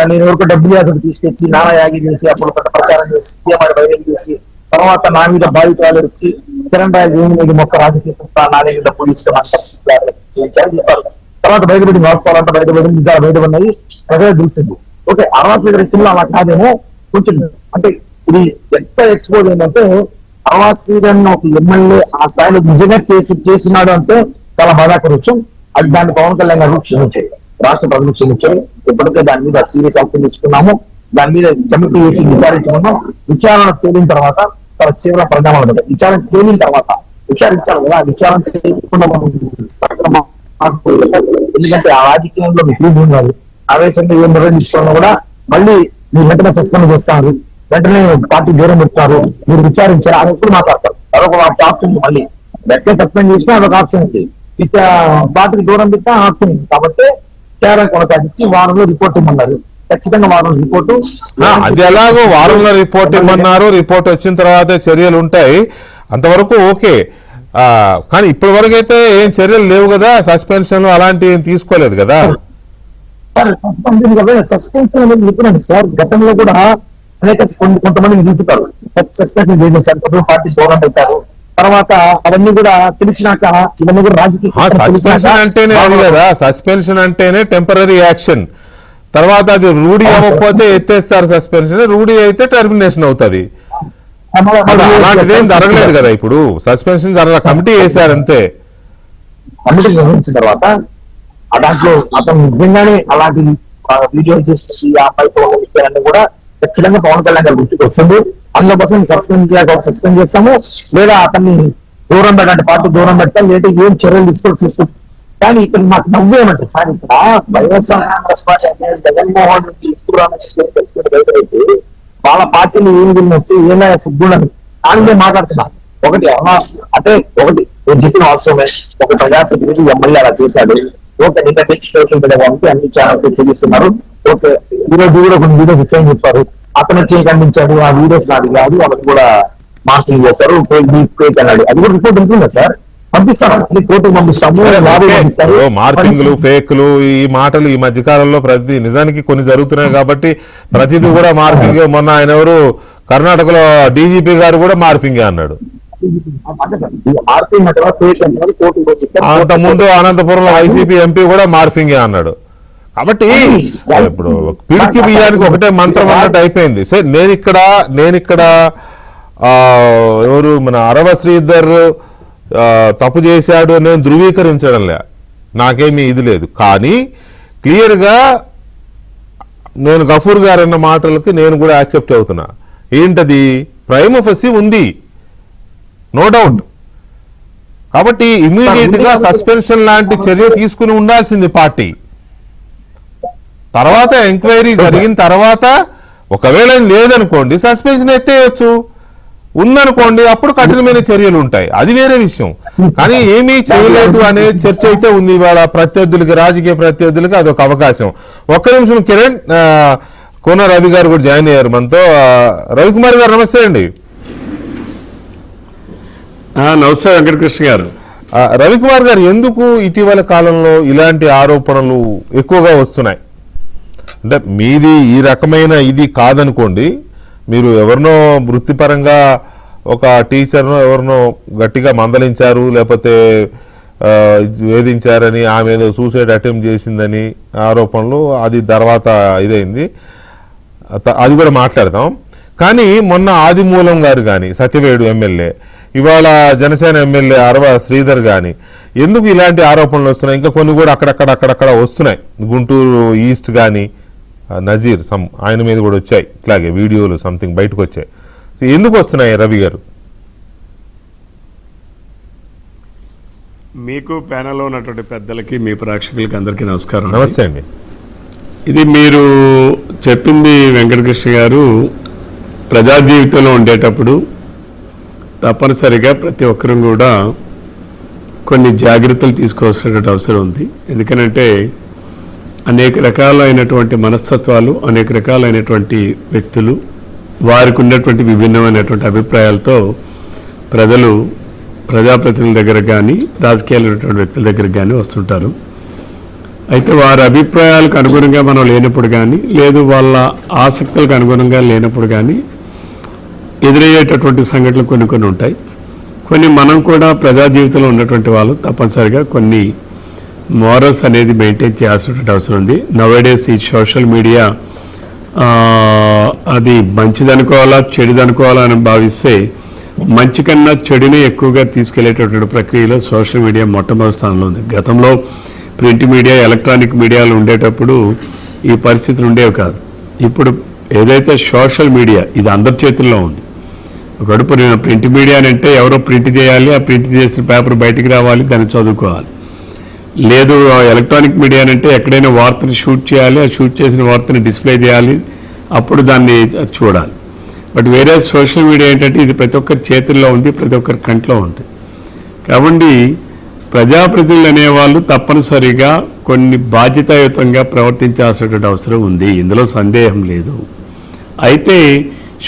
నేను ఎవరికి డబ్బులు అక్కడ తీసుకొచ్చి నానా యాగి చేసి అప్పుడు ప్రచారం చేసి బయట చేసి తర్వాత నా మీద బాధితులు వచ్చి కిరణ్ రాయల్ మొక్క రాజకీయ నా మీద డబ్బులు చెప్పారు. తర్వాత బయటపడి నోచుకోవాలంటే బయటపడి నిజాలు బయటపడినాయి, ప్రజలు తెలిసింది. ఓకే, అరవై రచనలో అలా కాదేమో కొంచెం. అంటే ఇది ఎంత ఎక్స్పోజ్ అయిందంటే అరవాసీరన్ ఒక ఎమ్మెల్యే ఆ స్థాయిలో నిజంగా చేస్తున్నాడు అంటే చాలా బాధాకర విషయం. అది దాన్ని పవన్ కళ్యాణ్ గారు క్షమించాయి, రాష్ట్ర ప్రజలు క్షమించాయి. ఇప్పటికే దాని మీద సీరియస్ యాక్షన్ తీసుకున్నాము, దాని మీద కమిటీ వేసి విచారించుకున్నాం. విచారణ తేలిన తర్వాత చాలా తీవ్ర పరిణామాలు ఉంటాయి. విచారణ తేలిన తర్వాత విచారించాలి కదా, విచారణ చేయకుండా మనం ఎందుకంటే ఆ రాజకీయంలో మీకు ఉన్నారు, ఆవేశంగా ఏం నిర్ణయం తీసుకోవాలో కూడా మళ్ళీ మీరు వెంటనే సస్పెండ్ చేస్తారు, వెంటనే పార్టీ దూరం పెడతారు, మీరు విచారించారు అని ఎప్పుడు మాట్లాడతారు. అదొక ఆప్షన్ ఉంది. మళ్ళీ వెంటనే సస్పెండ్ చేసినా అదొక ఆప్షన్ ఉంది, పార్టీకి దూరం పెట్టినా ఆప్షన్ ఉంది. కాబట్టి విచారణ కొనసాగించి వారంలో రిపోర్ట్ ఇమ్మన్నారు. ఖచ్చితంగా వారం రిపోర్టు అది ఎలాగో వారంలో రిపోర్ట్ ఇమ్మన్నారు, రిపోర్ట్ వచ్చిన తర్వాత చర్యలు ఉంటాయి, అంతవరకు ఓకే. కానీ ఇప్పటి వరకు అయితే ఏం చర్యలు లేవు కదా, సస్పెన్షన్ అలాంటివి ఏం తీసుకోలేదు కదా. సస్పెన్షన్ అనేది చెప్పినాను సార్, గతంలో కూడా అనేక కొంతమందిని తీసుకుంటారు, సస్పెన్షన్ చేసేసారు, పార్టీ దూరం పెట్టారు. తర్వాత అవన్నీ కూడా తెలిసినాక ఇవన్నీ కూడా రాజకీయ సస్పెన్షన్ అంటేనే అది కదా, సస్పెన్షన్ అంటేనే టెంపరీ యాక్షన్. తర్వాత అది రూఢీ అవ్వకపోతే ఎత్తేస్తారు సస్పెన్షన్, రూఢీ అయితే టెర్మినేషన్ అవుతుంది. అలాంటిదేం జరగలేదు కదా, ఇప్పుడు సస్పెన్షన్ జరగ కమిటీ వేశారు అంతే. కమిటీ నిర్వహించిన తర్వాత దాంట్లో అతను నిజంగానే అలాంటి వీడియో చేసి ఆ పైపు కూడా ఖచ్చితంగా పవన్ కళ్యాణ్ గారు గుర్తుకు వస్తుంది. అందుకోసం సస్పెండ్ చేస్తాము, లేదా అతన్ని దూరం పెట్టండి, పార్టీ దూరం పెట్టాలి, లేదా ఏం చర్యలు తీసుకొచ్చి. కానీ ఇక్కడ నాకు నవ్వు ఏమంటే సార్, ఇక్కడ వైఎస్ఆర్ కాంగ్రెస్ పార్టీ అనేది జగన్మోహన్ రెడ్డి తీసుకురానైతే వాళ్ళ పార్టీని ఏం తిన్నట్టు ఏమైనా సిగ్గుండదు దాని మాట్లాడుతున్నా. ఒకటి అంటే ఒకటి చెప్పిన అవసరమే, ఒక ప్రజాప్రతినిధి ఎమ్మెల్యే అలా చేశాడు, ఓకే. నిన్న సోషల్ మీడియా వాళ్ళకి అన్ని ఛానల్ చూపిస్తున్నారు, ఓకే. ఈరోజు కూడా కొన్ని వీడియోస్ ఇచ్చాయని చెప్పారు, అతను వచ్చి ఖండించాడు, ఆ వీడియోస్ నాది కాదు, అవన్నీ కూడా మార్కింగ్ చేశారు, ఫేక్ అన్నాడు. అది కూడా రిపోర్ట్ ఉంటుందా సార్? పంపిస్తాను, కోర్టుకు పంపిస్తాము. మార్కింగ్లు, ఫేక్లు, ఈ మాటలు ఈ మధ్యకాలంలో ప్రతి నిజానికి కొన్ని జరుగుతున్నాయి కాబట్టి ప్రతిదీ కూడా మార్కింగ్. మొన్న ఆయన ఎవరు కర్ణాటకలో డీజీపీ గారు కూడా మార్కింగే అన్నాడు. అంత ముందు అనంతపురంలో వైసీపీ ఎంపీ కూడా మార్ఫింగే అన్నాడు. కాబట్టి ఇప్పుడు పిడికి బియ్యానికి ఒకటే మంత్రం అన్నట్టు అయిపోయింది. సరే, నేను ఇక్కడ ఎవరు మన అరవ శ్రీధర్ తప్పు చేశాడు నేను ధృవీకరించడంలే, నాకేమీ ఇది లేదు. కానీ క్లియర్గా నేను గఫూర్ గారు అన్న మాటలకి నేను కూడా యాక్సెప్ట్ అవుతున్నా. ఏంటది? ప్రైమ్ ఆఫెసీ ఉంది, నో డౌట్. కాబట్టి ఇమీడియట్ గా సస్పెన్షన్ లాంటి చర్య తీసుకుని ఉండాల్సింది పార్టీ. తర్వాత ఎంక్వైరీ జరిగిన తర్వాత ఒకవేళ లేదనుకోండి సస్పెన్షన్ ఎత్తేయచ్చు, ఉందనుకోండి అప్పుడు కఠినమైన చర్యలు ఉంటాయి, అది వేరే విషయం. కానీ ఏమీ చేయలేదు అనే చర్చ అయితే ఉంది ఇవాళ ప్రత్యర్థులకి, రాజకీయ ప్రత్యర్థులకి అదొక అవకాశం. ఒక్క నిమిషం కిరణ్, కోన రవి గారు కూడా జాయిన్ అయ్యారు మనతో. రవికుమార్ గారు నమస్తే అండి. నమస్తే వెంకటకృష్ణ గారు. రవికుమార్ గారు, ఎందుకు ఇటీవల కాలంలో ఇలాంటి ఆరోపణలు ఎక్కువగా వస్తున్నాయి? అంటే మీది ఈ రకమైన ఇది కాదనుకోండి, మీరు ఎవరినో వృత్తిపరంగా ఒక టీచర్ను ఎవరినో గట్టిగా మందలించారు, లేకపోతే వేధించారని, ఆమె ఏదో సూసైడ్ అటెంప్ట్ చేసిందని ఆరోపణలు, అది తర్వాత ఇదైంది, అది కూడా మాట్లాడదాం. కానీ మొన్న ఆదిమూలం గారు కానీ, సత్యవేడు ఎమ్మెల్యే, ఇవాళ జనసేన ఎమ్మెల్యే అరవ శ్రీధర్ కానీ ఎందుకు ఇలాంటి ఆరోపణలు వస్తున్నాయి? ఇంకా కొన్ని కూడా అక్కడక్కడ వస్తున్నాయి. గుంటూరు ఈస్ట్ కానీ నజీర్ ఆయన మీద కూడా వచ్చాయి ఇట్లాగే వీడియోలు సంథింగ్ బయటకు వచ్చాయి. ఎందుకు వస్తున్నాయి రవి గారు? మీకు ప్యానల్లో ఉన్నటువంటి పెద్దలకి, మీ ప్రేక్షకులకి అందరికీ నమస్కారం. నమస్తే అండి. ఇది మీరు చెప్పింది వెంకటకృష్ణ గారు, ప్రజా జీవితంలో ఉండేటప్పుడు తప్పనిసరిగా ప్రతి ఒక్కరూ కూడా కొన్ని జాగ్రత్తలు తీసుకోవాల్సినటువంటి అవసరం ఉంది. ఎందుకనంటే అనేక రకాలైనటువంటి మనస్తత్వాలు, అనేక రకాలైనటువంటి వ్యక్తులు, వారికి ఉన్నటువంటి విభిన్నమైనటువంటి అభిప్రాయాలతో ప్రజలు ప్రజాప్రతినిధుల దగ్గర కానీ, రాజకీయాలు ఉన్నటువంటి వ్యక్తుల దగ్గర కానీ వస్తుంటారు. అయితే వారి అభిప్రాయాలకు అనుగుణంగా మనం లేనప్పుడు కానీ, లేదు వాళ్ళ ఆసక్తులకు అనుగుణంగా లేనప్పుడు కానీ ఎదురయ్యేటటువంటి సంఘటనలు కొన్ని ఉంటాయి. కొన్ని మనం కూడా ప్రజా జీవితంలో ఉన్నటువంటి వాళ్ళు తప్పనిసరిగా కొన్ని మోరల్స్ అనేది మెయింటైన్ చేయాల్సినటువంటి అవసరం ఉంది. నవేడేస్ ఈ సోషల్ మీడియా అది మంచిదనుకోవాలా చెడుదనుకోవాలా అని భావిస్తే మంచి కన్నా చెడునే ఎక్కువగా తీసుకెళ్లేటటువంటి ప్రక్రియలో సోషల్ మీడియా మొట్టమొదటి స్థానంలో ఉంది. గతంలో ప్రింట్ మీడియా, ఎలక్ట్రానిక్ మీడియాలు ఉండేటప్పుడు ఈ పరిస్థితులు ఉండేవి కాదు. ఇప్పుడు ఏదైతే సోషల్ మీడియా ఇది అందరి చేతుల్లో ఉంది, ఒకప్పుడు ప్రింట్ మీడియా అంటే ఎవరో ప్రింట్ చేయాలి, ఆ ప్రింట్ చేసిన పేపర్ బయటికి రావాలి, దాన్ని చదువుకోవాలి. లేదు ఎలక్ట్రానిక్ మీడియా అంటే ఎక్కడైనా వార్తని షూట్ చేయాలి, ఆ షూట్ చేసిన వార్తని డిస్ప్లే చేయాలి, అప్పుడు దాన్ని చూడాలి. బట్ వేరే సోషల్ మీడియా ఏంటంటే ఇది ప్రతి ఒక్కరి చేతుల్లో ఉంది, ప్రతి ఒక్కరి కంట్లో ఉంది. కాబట్టి ప్రజాప్రతినిధులు అనేవాళ్ళు తప్పనిసరిగా కొన్ని బాధ్యతాయుతంగా ప్రవర్తించాల్సినటువంటి అవసరం ఉంది, ఇందులో సందేహం లేదు. అయితే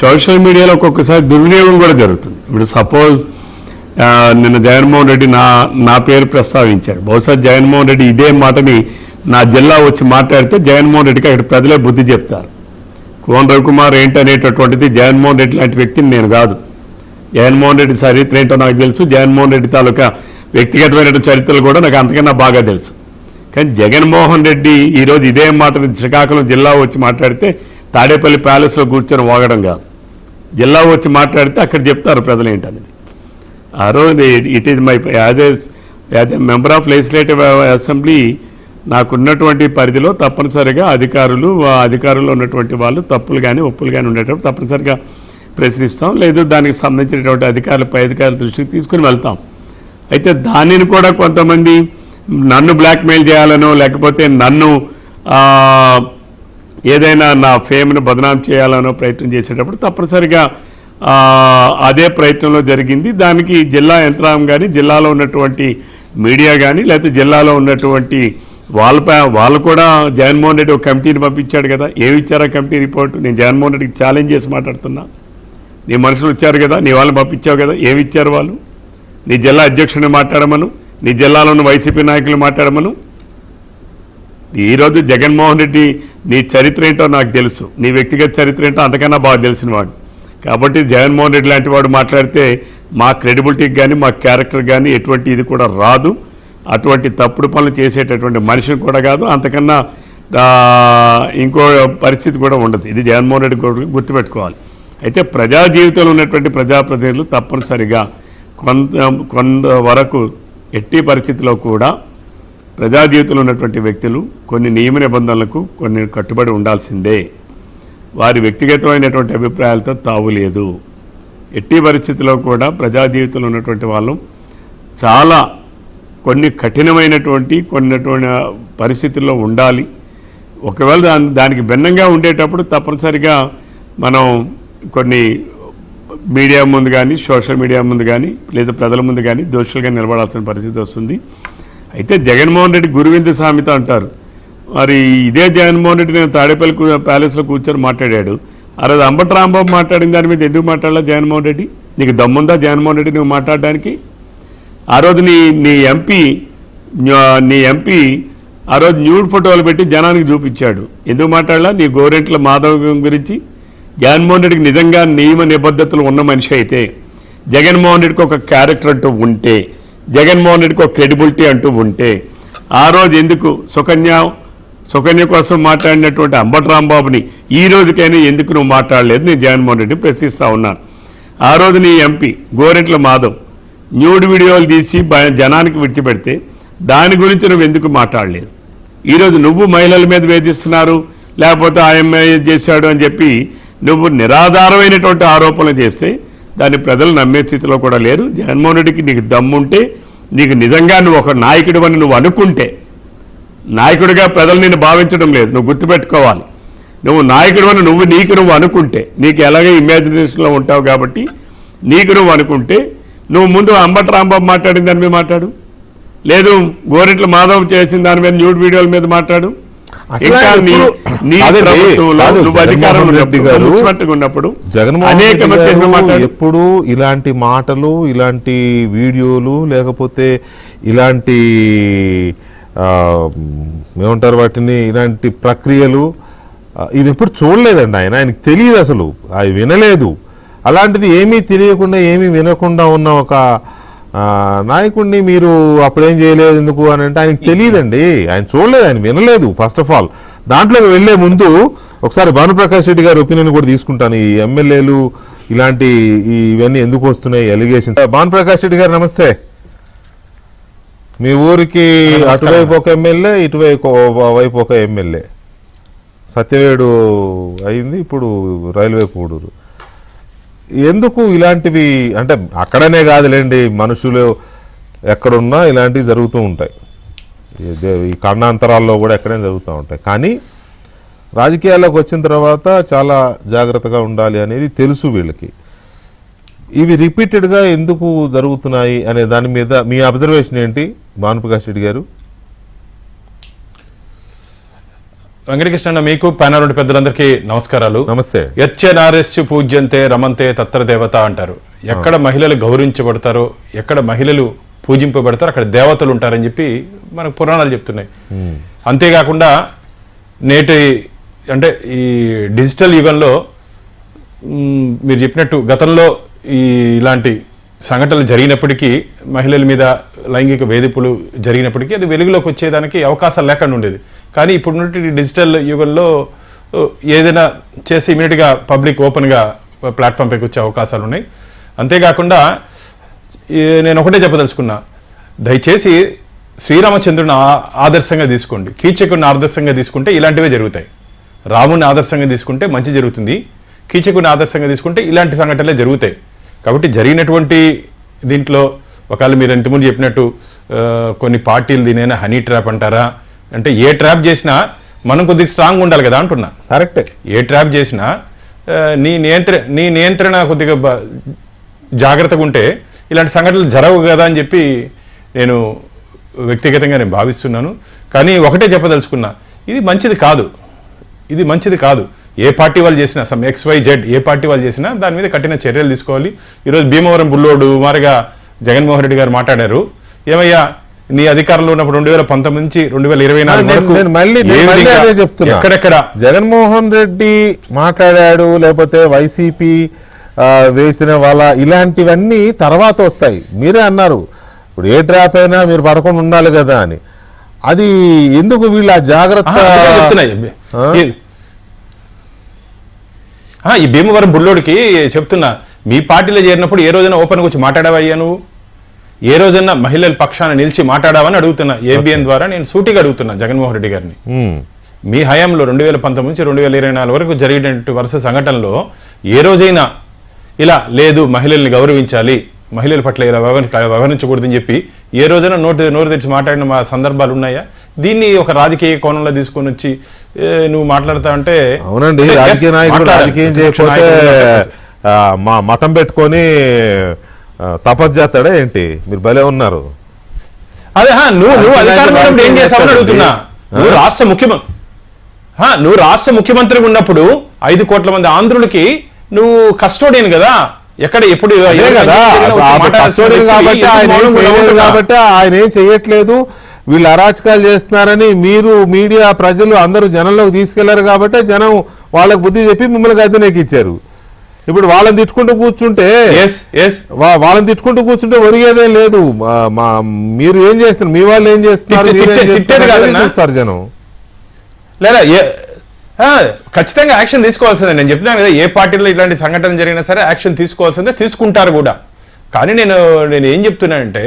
సోషల్ మీడియాలో ఒక్కొక్కసారి దుర్వినియోగం కూడా జరుగుతుంది. ఇప్పుడు సపోజ్ నిన్న జగన్మోహన్ రెడ్డి నా పేరు ప్రస్తావించాడు. బహుశా జగన్మోహన్ రెడ్డి ఇదే మాటని నా జిల్లా వచ్చి మాట్లాడితే జగన్మోహన్ రెడ్డికి అక్కడ ప్రజలే బుద్ధి చెప్తారు. కోన రవికుమార్ ఏంటనేటటువంటిది జగన్మోహన్ రెడ్డి లాంటి వ్యక్తిని నేను కాదు. జగన్మోహన్ రెడ్డి చరిత్ర ఏంటో నాకు తెలుసు, జగన్మోహన్ రెడ్డి తాలూకా వ్యక్తిగతమైన చరిత్రలు కూడా నాకు అంతకన్నా బాగా తెలుసు. కానీ జగన్మోహన్ రెడ్డి ఈరోజు ఇదే మాటని శ్రీకాకుళం జిల్లా వచ్చి మాట్లాడితే తాడేపల్లి ప్యాలెస్లో కూర్చొని వాగడం కాదు, జిల్లా వచ్చి మాట్లాడితే అక్కడ చెప్తారు ప్రజలు ఏంటనేది. ఆ రోజు it is my as a member of legislative assembly నాకున్నటువంటి పరిధిలో తప్పనిసరిగా అధికారుల్లో ఉన్నటువంటి వాళ్ళు తప్పులు కానీ ఒప్పులు కానీ ఉండేటప్పుడు తప్పనిసరిగా ప్రశ్నిస్తాం, లేదు దానికి సంబంధించినటువంటి పై అధికారుల దృష్టికి తీసుకుని వెళ్తాం. అయితే దానిని కూడా కొంతమంది నన్ను బ్లాక్మెయిల్ చేయాలనో లేకపోతే నన్ను ఏదైనా నా ఫేమ్ను బదనాం చేయాలనో ప్రయత్నం చేసేటప్పుడు తప్పనిసరిగా అదే ప్రయత్నంలో జరిగింది. దానికి జిల్లా యంత్రాంగం కానీ జిల్లాలో ఉన్నటువంటి మీడియా కానీ లేకపోతే జిల్లాలో ఉన్నటువంటి వాళ్ళు కూడా జగన్మోహన్ రెడ్డి ఒక కమిటీని పంపించాడు కదా. ఏమి ఇచ్చారా కమిటీ రిపోర్ట్? నేను జగన్మోహన్ రెడ్డికి ఛాలెంజ్ చేసి మాట్లాడుతున్నా. నీ మనుషులు వచ్చారు కదా, నీ వాళ్ళని పంపించావు కదా, ఏమి ఇచ్చారు వాళ్ళు? నీ జిల్లా అధ్యక్షుడిని మాట్లాడమను, నీ జిల్లాలో ఉన్న వైసీపీ నాయకులు మాట్లాడమను. ఈరోజు జగన్మోహన్ రెడ్డి నీ చరిత్ర ఏంటో నాకు తెలుసు, నీ వ్యక్తిగత చరిత్ర ఏంటో అంతకన్నా బాగా తెలిసిన వాడు. కాబట్టి జగన్మోహన్ రెడ్డి లాంటి వాడు మాట్లాడితే మా క్రెడిబిలిటీకి కానీ మా క్యారెక్టర్ కానీ ఎటువంటి ఇది కూడా రాదు. అటువంటి తప్పుడు పనులు చేసేటటువంటి మనిషిని కూడా కాదు, అంతకన్నా ఇంకో పరిస్థితి కూడా ఉండదు. ఇది జగన్మోహన్ రెడ్డి గుర్తుపెట్టుకోవాలి. అయితే ప్రజా జీవితంలో ఉన్నటువంటి ప్రజాప్రతినిధులు తప్పనిసరిగా కొంతవరకు ఎట్టి పరిస్థితిలో కూడా ప్రజా జీవితంలో ఉన్నటువంటి వ్యక్తులు కొన్ని నియమ నిబంధనలకు కొన్ని కట్టుబడి ఉండాల్సిందే. వారి వ్యక్తిగతమైనటువంటి అభిప్రాయాలతో తావులేదు. ఎట్టి పరిస్థితిలో కూడా ప్రజా జీవితంలో ఉన్నటువంటి వాళ్ళు చాలా కొన్ని కఠినమైనటువంటి పరిస్థితుల్లో ఉండాలి. ఒకవేళ దానికి భిన్నంగా ఉండేటప్పుడు తప్పనిసరిగా మనం కొన్ని మీడియా ముందు కానీ సోషల్ మీడియా ముందు కానీ లేదా ప్రజల ముందు కానీ దోషులుగా నిలబడాల్సిన పరిస్థితి వస్తుంది. అయితే జగన్మోహన్ రెడ్డి గురువింద సామెత అంటారు. మరి ఇదే జగన్మోహన్ రెడ్డి నేను తాడేపల్లి ప్యాలెస్లో కూర్చొని మాట్లాడాడు. ఆ రోజు అంబటి రాంబాబు మాట్లాడిన దాని మీద ఎందుకు మాట్లాడాలా జగన్మోహన్ రెడ్డి? నీకు దమ్ముందా జగన్మోహన్ రెడ్డి నువ్వు మాట్లాడడానికి? ఆ రోజు నీ ఎంపీ ఆ రోజు న్యూడ్ ఫోటోలు పెట్టి జనానికి చూపించాడు. ఎందుకు మాట్లాడాలా? నీ గోరెంట్ల మాధవ్ గురించి. జగన్మోహన్ రెడ్డికి నిజంగా నియమ నిబద్ధతలు ఉన్న మనిషి అయితే, జగన్మోహన్ రెడ్డికి ఒక క్యారెక్టర్ అంటూ ఉంటే, జగన్మోహన్ రెడ్డికి ఒక క్రెడిబిలిటీ అంటూ ఉంటే, ఆ రోజు ఎందుకు సుకన్య కోసం మాట్లాడినటువంటి అంబటి రాంబాబుని ఈ రోజుకైనా ఎందుకు నువ్వు మాట్లాడలేదు? నేను జగన్మోహన్ రెడ్డిని ప్రశ్నిస్తూ ఉన్నాను. ఆ రోజు నీ ఎంపీ గోరెంట్ల మాధవ్ న్యూడ్ వీడియోలు తీసి జనానికి విడిచిపెడితే దాని గురించి నువ్వు ఎందుకు మాట్లాడలేదు? ఈరోజు నువ్వు మహిళల మీద వేధిస్తున్నారు, లేకపోతే ఆయమ్మ చేశాడు అని చెప్పి నువ్వు నిరాధారమైనటువంటి ఆరోపణలు చేస్తే దాన్ని ప్రజలు నమ్మే స్థితిలో కూడా లేరు. జగన్మోహన్ రెడ్డికి నీకు దమ్ముంటే, నీకు నిజంగా నువ్వు ఒక నాయకుడు అని నువ్వు అనుకుంటే, నాయకుడిగా ప్రజలు నిన్ను భావించడం లేదు, నువ్వు గుర్తుపెట్టుకోవాలి. నువ్వు నాయకుడు అని నీకు నువ్వు అనుకుంటే, నీకు ఎలాగే ఇమాజినేషన్లో ఉంటావు కాబట్టి నీకు నువ్వు అనుకుంటే నువ్వు ముందు అంబటి రాంబాబు మాట్లాడిన దాని మీద మాట్లాడు, లేదు గోరెంట్ల మాధవ్ చేసిన దాని మీద న్యూడ్ వీడియోల మీద మాట్లాడు. ఎప్పుడు ఇలాంటి మాటలు, ఇలాంటి వీడియోలు, లేకపోతే ఇలాంటి ఏమంటారు వాటిని, ఇలాంటి ప్రక్రియలు ఇవి ఎప్పుడు చూడలేదండి. ఆయనకి తెలియదు, అసలు అవి వినలేదు. అలాంటిది ఏమీ తెలియకుండా ఏమీ వినకుండా ఉన్న ఒక నాయకుడిని మీరు అప్పుడేం చేయలేదు ఎందుకు అని అంటే ఆయనకి తెలియదండి. ఆయన చూడలేదు, ఆయన వినలేదు. ఫస్ట్ ఆఫ్ ఆల్ దాంట్లోకి వెళ్లే ముందు ఒకసారి భానుప్రకాష్ రెడ్డి గారి ఒపీనియన్ కూడా తీసుకుంటాను. ఈ ఎమ్మెల్యేలు ఇలాంటి ఇవన్నీ ఎందుకు వస్తున్నాయి ఎలిగేషన్స్? భానుప్రకాష్ రెడ్డి గారు నమస్తే. మీ ఊరికి అటువైపు ఒక ఎమ్మెల్యే, వైపు ఒక ఎమ్మెల్యే. సత్యవేడు అయింది, ఇప్పుడు రైల్వే కూడూరు. ఎందుకు ఇలాంటివి అంటే అక్కడనే కాదులేండి, మనుషులు ఎక్కడున్నా ఇలాంటివి జరుగుతూ ఉంటాయి, ఈ ఖండాంతరాల్లో కూడా ఎక్కడైనా జరుగుతూ ఉంటాయి. కానీ రాజకీయాల్లోకి వచ్చిన తర్వాత చాలా జాగ్రత్తగా ఉండాలి అనేది తెలుసు వీళ్ళకి. ఇవి రిపీటెడ్గా ఎందుకు జరుగుతున్నాయి అనే దాని మీద మీ అబ్జర్వేషన్ ఏంటి భానుప్రకాష్ రెడ్డి గారు? వెంకటకృష్ణ, మీకు ప్యానల్ పెద్దలందరికీ నమస్కారాలు. నమస్తే. యచ్చనారెస్సు పూజ్యంతే రమంతే తత్ర దేవత అంటారు. ఎక్కడ మహిళలు గౌరవించబడతారో, ఎక్కడ మహిళలు పూజింపబడతారో అక్కడ దేవతలు ఉంటారని చెప్పి మనకు పురాణాలు చెప్తున్నాయి. అంతేకాకుండా నేటి అంటే ఈ డిజిటల్ యుగంలో మీరు చెప్పినట్టు గతంలో ఇలాంటి సంఘటనలు జరిగినప్పటికీ, మహిళల మీద లైంగిక వేధింపులు జరిగినప్పటికీ అది వెలుగులోకి వచ్చేదానికి అవకాశాలు లేకుండా ఉండేది. కానీ ఇప్పుడున్నటువంటి డిజిటల్ యుగంలో ఏదైనా చేసి ఇమీడియట్గా పబ్లిక్ ఓపెన్గా ప్లాట్ఫామ్ పైకి వచ్చే అవకాశాలు ఉన్నాయి. అంతేకాకుండా నేను ఒకటే చెప్పదలుచుకున్నా, దయచేసి శ్రీరామచంద్రుని ఆదర్శంగా తీసుకోండి, కీచకుని ఆదర్శంగా తీసుకుంటే ఇలాంటివే జరుగుతాయి. రాముని ఆదర్శంగా తీసుకుంటే మంచి జరుగుతుంది, కీచకుని ఆదర్శంగా తీసుకుంటే ఇలాంటి సంఘటనలే జరుగుతాయి. కాబట్టి జరిగినటువంటి దీంట్లో ఒకవేళ మీరు ఇంతకుముందు చెప్పినట్టు కొన్ని పార్టీలు దీనైనా హనీ ట్రాప్ అంటారా అంటే, ఏ ట్రాప్ చేసినా మనం కొద్దిగా స్ట్రాంగ్ ఉండాలి కదా అంటున్నా. కరెక్టే. ఏ ట్రాప్ చేసినా నీ నియంత్రణ కొద్దిగా జాగ్రత్తగా ఉంటే ఇలాంటి సంఘటనలు జరగవు కదా అని చెప్పి నేను వ్యక్తిగతంగా నేను భావిస్తున్నాను. కానీ ఒకటే చెప్పదలుచుకున్నా, ఇది మంచిది కాదు, ఇది మంచిది కాదు. ఏ పార్టీ వాళ్ళు చేసినా, సమ్ XYZ ఏ పార్టీ వాళ్ళు చేసినా దాని మీద కఠిన చర్యలు తీసుకోవాలి. ఈరోజు భీమవరం బుల్లోడు మారిగా జగన్మోహన్ రెడ్డి గారు మాట్లాడారు. ఏమయ్యా, నీ అధికారంలో ఉన్నప్పుడు 2019 నుంచి 2024 వరకు ఎక్కడెక్కడ జగన్మోహన్ రెడ్డి మాట్లాడాడు, లేకపోతే వైసీపీ వేసిన వాళ్ళ ఇలాంటివన్నీ తర్వాత వస్తాయి. మీరే అన్నారు ఇప్పుడు ఏ ట్రాప్ అయినా మీరు పడకుండా ఉండాలి కదా అని. అది ఎందుకు వీళ్ళ జాగ్రత్త చెప్తున్నాయి. ఈ భీమవరం బుల్లోడికి చెప్తున్నా, మీ పార్టీలో చేరినప్పుడు ఏ రోజైనా ఓపెన్గా వచ్చి మాట్లాడావయ్యా నువ్వు? ఏ రోజైనా మహిళల పక్షాన నిలిచి మాట్లాడావని అడుగుతున్నా. ఏబిఎన్ ద్వారా నేను సూటిగా అడుగుతున్నా జగన్మోహన్ రెడ్డి గారిని. మీ హయాంలో 2019 నుంచి 2024 వరకు జరిగినటువంటి వరుస సంఘటనలో ఏ రోజైనా ఇలా లేదు, మహిళల్ని గౌరవించాలి, మహిళల పట్ల ఇలా వ్యవహరించకూడదని చెప్పి ఏ రోజైనా నోరు తెచ్చి మాట్లాడిన మా సందర్భాలు ఉన్నాయా? దీన్ని ఒక రాజకీయ కోణంలో తీసుకొని వచ్చి నువ్వు మాట్లాడతా అంటే, అవునండి, రాజకీయ నాయకుడు రాజకీయం చేయకపోతే మా మఠం పెట్టుకొని తపస్సు చేస్తాడా ఏంటి? మీరు భలే ఉన్నారు. అదే నువ్వు అధికారంలో ఏం చేసావని అడుగుతున్నా. నువ్వు రాష్ట్ర ముఖ్యమంత్రిగా ఉన్నప్పుడు 5 కోట్ల మంది ఆంధ్రులకి నువ్వు కస్టోడియన్ కదా. ఎక్కడ ఎప్పుడు కాబట్టి ఆయన ఏం చేయట్లేదు, వీళ్ళు అరాచకాలు చేస్తున్నారని మీరు మీడియా ప్రజలు అందరూ జనంలోకి తీసుకెళ్లారు కాబట్టి జనం వాళ్ళకు బుద్ధి చెప్పి మిమ్మల్ని గద్దెనెక్కి ఇచ్చారు. ఇప్పుడు వాళ్ళని తిట్టుకుంటూ కూర్చుంటే ఒరిగేదేం లేదు. మీరు ఏం చేస్తున్నారు, మీ వాళ్ళు ఏం చేస్తున్నారు చూస్తారు జనం. లేదా ఖచ్చితంగా యాక్షన్ తీసుకోవాల్సిందే. నేను చెప్తున్నాను కదా, ఏ పార్టీలో ఇట్లాంటి సంఘటన జరిగినా సరే యాక్షన్ తీసుకోవాల్సిందే, తీసుకుంటారు కూడా. కానీ నేను ఏం చెప్తున్నానంటే,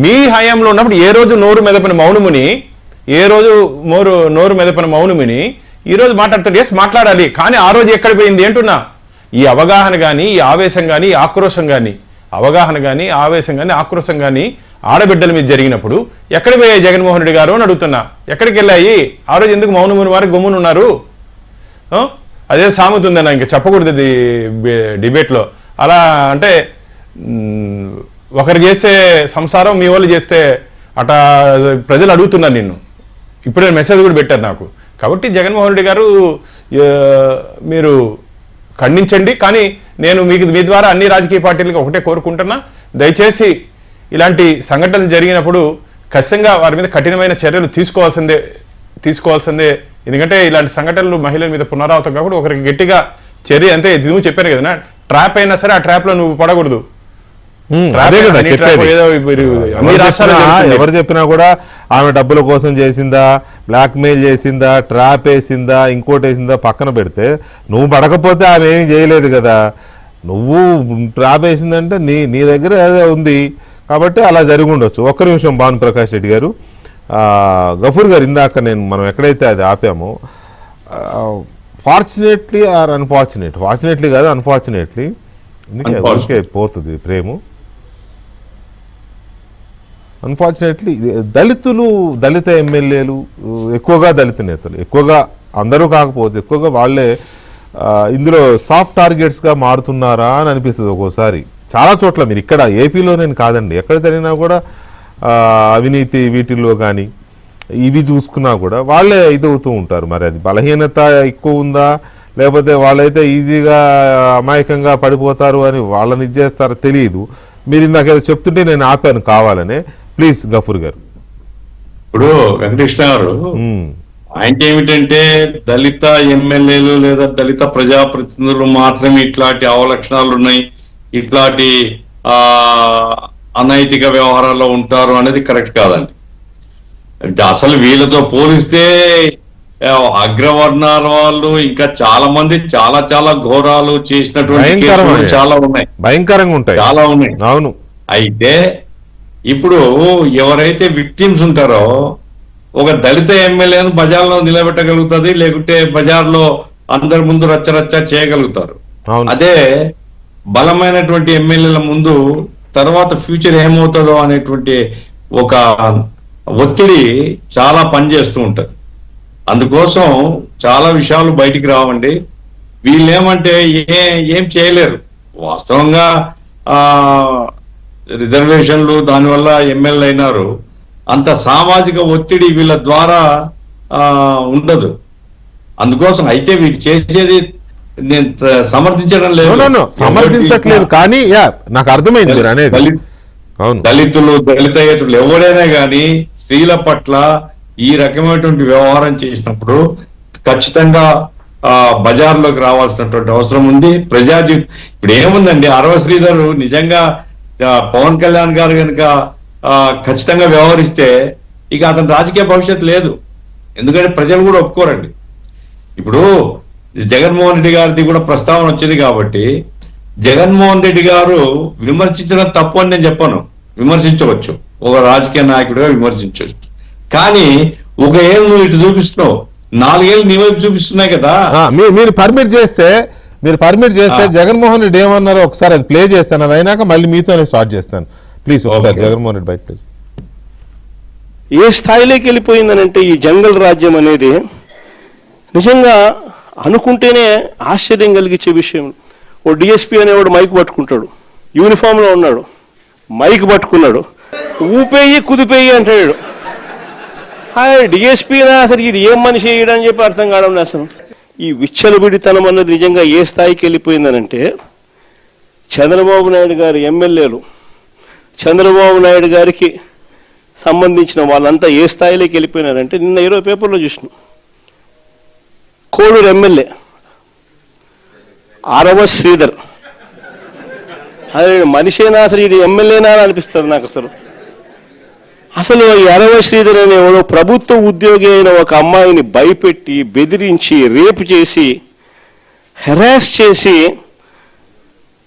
మీ హయాంలో ఉన్నప్పుడు ఏ రోజు నోరు మెదపని మౌనముని ఈ రోజు మాట్లాడుతాడు. ఎస్, మాట్లాడాలి, కానీ ఆ రోజు ఎక్కడ పోయింది అంటున్నా. ఈ అవగాహన కానీ, ఈ ఆవేశం కానీ, ఆక్రోశం కానీ, ఆక్రోశం కానీ ఆడబిడ్డల మీద జరిగినప్పుడు ఎక్కడ పోయాయి జగన్మోహన్ రెడ్డి గారు అని అడుగుతున్నా. ఎక్కడికి వెళ్ళాయి? ఆ రోజు ఎందుకు మౌనముని వారు గమ్మునున్నారు? అదే సామెత ఉందన్న, ఇంకా చెప్పకూడదు ఇది డిబేట్లో. అలా అంటే ఒకరు చేసే సంసారం మీ వాళ్ళు చేస్తే అట ప్రజలు అడుగుతున్నారు నిన్ను. ఇప్పుడే మెసేజ్ కూడా పెట్టారు నాకు. కాబట్టి జగన్మోహన్ రెడ్డి గారు మీరు ఖండించండి. కానీ నేను మీ ద్వారా అన్ని రాజకీయ పార్టీలకు ఒకటే కోరుకుంటున్నా, దయచేసి ఇలాంటి సంఘటనలు జరిగినప్పుడు ఖచ్చితంగా వారి మీద కఠినమైన చర్యలు తీసుకోవాల్సిందే. ఎందుకంటే ఇలాంటి సంఘటనలు మహిళల మీద పునరావృతం కాకుండా ఒకరికి గట్టిగా చర్య, అంతే నువ్వు చెప్పాను కదా, ట్రాప్ అయినా సరే ఆ ట్రాప్ లో నువ్వు పడకూడదు. ఎవరు చెప్పినా కూడా ఆమె డబ్బుల కోసం చేసిందా, బ్లాక్ మెయిల్ చేసిందా, ట్రాప్ వేసిందా, ఇంకోటి వేసిందా పక్కన పెడితే, నువ్వు పడకపోతే ఆమె ఏం చేయలేదు కదా. నువ్వు ట్రాప్ వేసిందంటే నీ దగ్గర ఏదో ఉంది కాబట్టి అలా జరిగి ఉండొచ్చు. ఒక్క నిమిషం భానుప్రకాష్ రెడ్డి గారు, గఫూర్ గారు, ఇందాక మనం ఎక్కడైతే అది ఆపామో, ఫార్చునేట్లీ ఆర్ అన్ఫార్చునేట్లీ కాదు, అన్ఫార్చునేట్లీ ఎందుకంటే ఊరికే పోతుంది ఫ్రేము. అన్ఫార్చునేట్లీ దళిత ఎమ్మెల్యేలు ఎక్కువగా దళిత నేతలు ఎక్కువగా, అందరూ కాకపోతే ఎక్కువగా వాళ్ళే ఇందులో సాఫ్ట్ టార్గెట్స్గా మారుతున్నారా అని అనిపిస్తుంది ఒక్కోసారి. చాలా చోట్ల మీరు ఇక్కడ ఏపీలో నేను కాదండి, ఎక్కడ తిరిగినా కూడా అవినీతి వీటిల్లో కానీ ఇవి చూసుకున్నా కూడా వాళ్ళే ఇదవుతూ ఉంటారు. మరి అది బలహీనత ఎక్కువ ఉందా, లేకపోతే వాళ్ళైతే ఈజీగా అమాయకంగా పడిపోతారు అని వాళ్ళని ఇచ్చేస్తారో తెలియదు. మీరు ఇందాక చెప్తుంటే నేను ఆపాను కావాలనే. ప్లీజ్ గఫూర్ గారు. ఇప్పుడు వెంకటకృష్ణ గారు ఆయన ఏమిటంటే దళిత ఎమ్మెల్యేలు లేదా దళిత ప్రజాప్రతినిధులు మాత్రమే ఇట్లాంటి అవలక్షణాలు ఉన్నాయి, ఇట్లాంటి అనైతిక వ్యవహారాల్లో ఉంటారు అనేది కరెక్ట్ కాదండి. అసలు వీళ్ళతో పోలిస్తే అగ్రవర్ణాల వాళ్ళు ఇంకా చాలా మంది చాలా చాలా ఘోరాలు చేసినటువంటి కేసులు చాలా ఉన్నాయి, భయంకరంగా ఉంటాయి, చాలా ఉన్నాయి. అవును. అయితే ఇప్పుడు ఎవరైతే విక్టిమ్స్ ఉంటారో ఒక దళిత ఎమ్మెల్యేను బజార్లో నిలబెట్టగలుగుతుంది, లేకుంటే బజార్లో అందరి ముందు రచ్చరచ్చ చేయగలుగుతారు. అదే బలమైనటువంటి ఎమ్మెల్యేల ముందు తర్వాత ఫ్యూచర్ ఏమవుతుందో అనేటువంటి ఒక ఒత్తిడి చాలా పనిచేస్తూ ఉంటది. అందుకోసం చాలా విషయాలు బయటికి రావండి. వీళ్ళేమంటే ఏం చేయలేరు. వాస్తవంగా రిజర్వేషన్లు దానివల్ల ఎమ్మెల్యే అయినారు. అంత సామాజిక ఒత్తిడి వీళ్ళ ద్వారా ఉండదు. అందుకోసం అయితే వీళ్ళు చేసేది నేను సమర్థించడం లేదు, సమర్థించట్లేదు, కానీ నాకు అర్థమైంది మీరు అనేది. దళితులు దళితయేతులు ఎవరైనా కానీ స్త్రీల పట్ల ఈ రకమైనటువంటి వ్యవహారం చేసినప్పుడు ఖచ్చితంగా బజార్లోకి రావాల్సినటువంటి అవసరం ఉంది. ఇప్పుడు ఏముందండి, అరవ శ్రీధర్ నిజంగా పవన్ కళ్యాణ్ గారు కనుక ఖచ్చితంగా వ్యవహరిస్తే ఇక అతని రాజకీయ భవిష్యత్తు లేదు. ఎందుకంటే ప్రజలు కూడా ఒప్పుకోరండి. ఇప్పుడు జగన్మోహన్ రెడ్డి గారిది కూడా ప్రస్తావన వచ్చింది కాబట్టి జగన్మోహన్ రెడ్డి గారు విమర్శించడం తప్పు అని నేను చెప్పను, విమర్శించవచ్చు, ఒక రాజకీయ నాయకుడిగా విమర్శించవచ్చు. కానీ ఒక ఏళ్ళు నువ్వు ఇటు చూపిస్తున్నావు, 4 ఏళ్ళు నీ వైపు చూపిస్తున్నాయి కదా. మీరు పర్మిట్ చేస్తే జగన్మోహన్ రెడ్డి ఏమన్నారో ఒకసారి అది ప్లే చేస్తాను, అది అయినాక మళ్ళీ మీతోనే స్టార్ట్ చేస్తాను. ప్లీజ్ ఒకసారి జగన్మోహన్ రెడ్డి బయట. ఏ స్థాయిలోకి వెళ్ళిపోయిందనంటే ఈ జంగల్ రాజ్యం అనేది నిజంగా అనుకుంటేనే ఆశ్చర్యం కలిగించే విషయం. ఓ డిఎస్పీ అనేవాడు మైక్ పట్టుకుంటాడు, యూనిఫామ్లో ఉన్నాడు, మైక్ పట్టుకున్నాడు, ఊపేయి కుదిపేయి అంటాడు. డిఎస్పీనా అసలు ఇది ఏం మనిషి వేయడని చెప్పి అర్థం కావడం అసలు. ఈ విచ్చలవిడితనం అన్నది నిజంగా ఏ స్థాయికి వెళ్ళిపోయిందనంటే చంద్రబాబు నాయుడు గారి ఎమ్మెల్యేలు, చంద్రబాబు నాయుడు గారికి సంబంధించిన వాళ్ళంతా ఏ స్థాయిలోకి వెళ్ళిపోయినారంటే నిన్న 20 పేపర్లో చూసిన కోడూరు ఎమ్మెల్యే అరవ శ్రీధర్, అదే మనిషేనా అసలు ఇది ఎమ్మెల్యేనా అని అనిపిస్తుంది నాకు. అసలు ఈ అరవ శ్రీధర్ అనేవాడు ప్రభుత్వ ఉద్యోగి అయిన ఒక అమ్మాయిని భయపెట్టి బెదిరించి రేపు చేసి హెరాస్ చేసి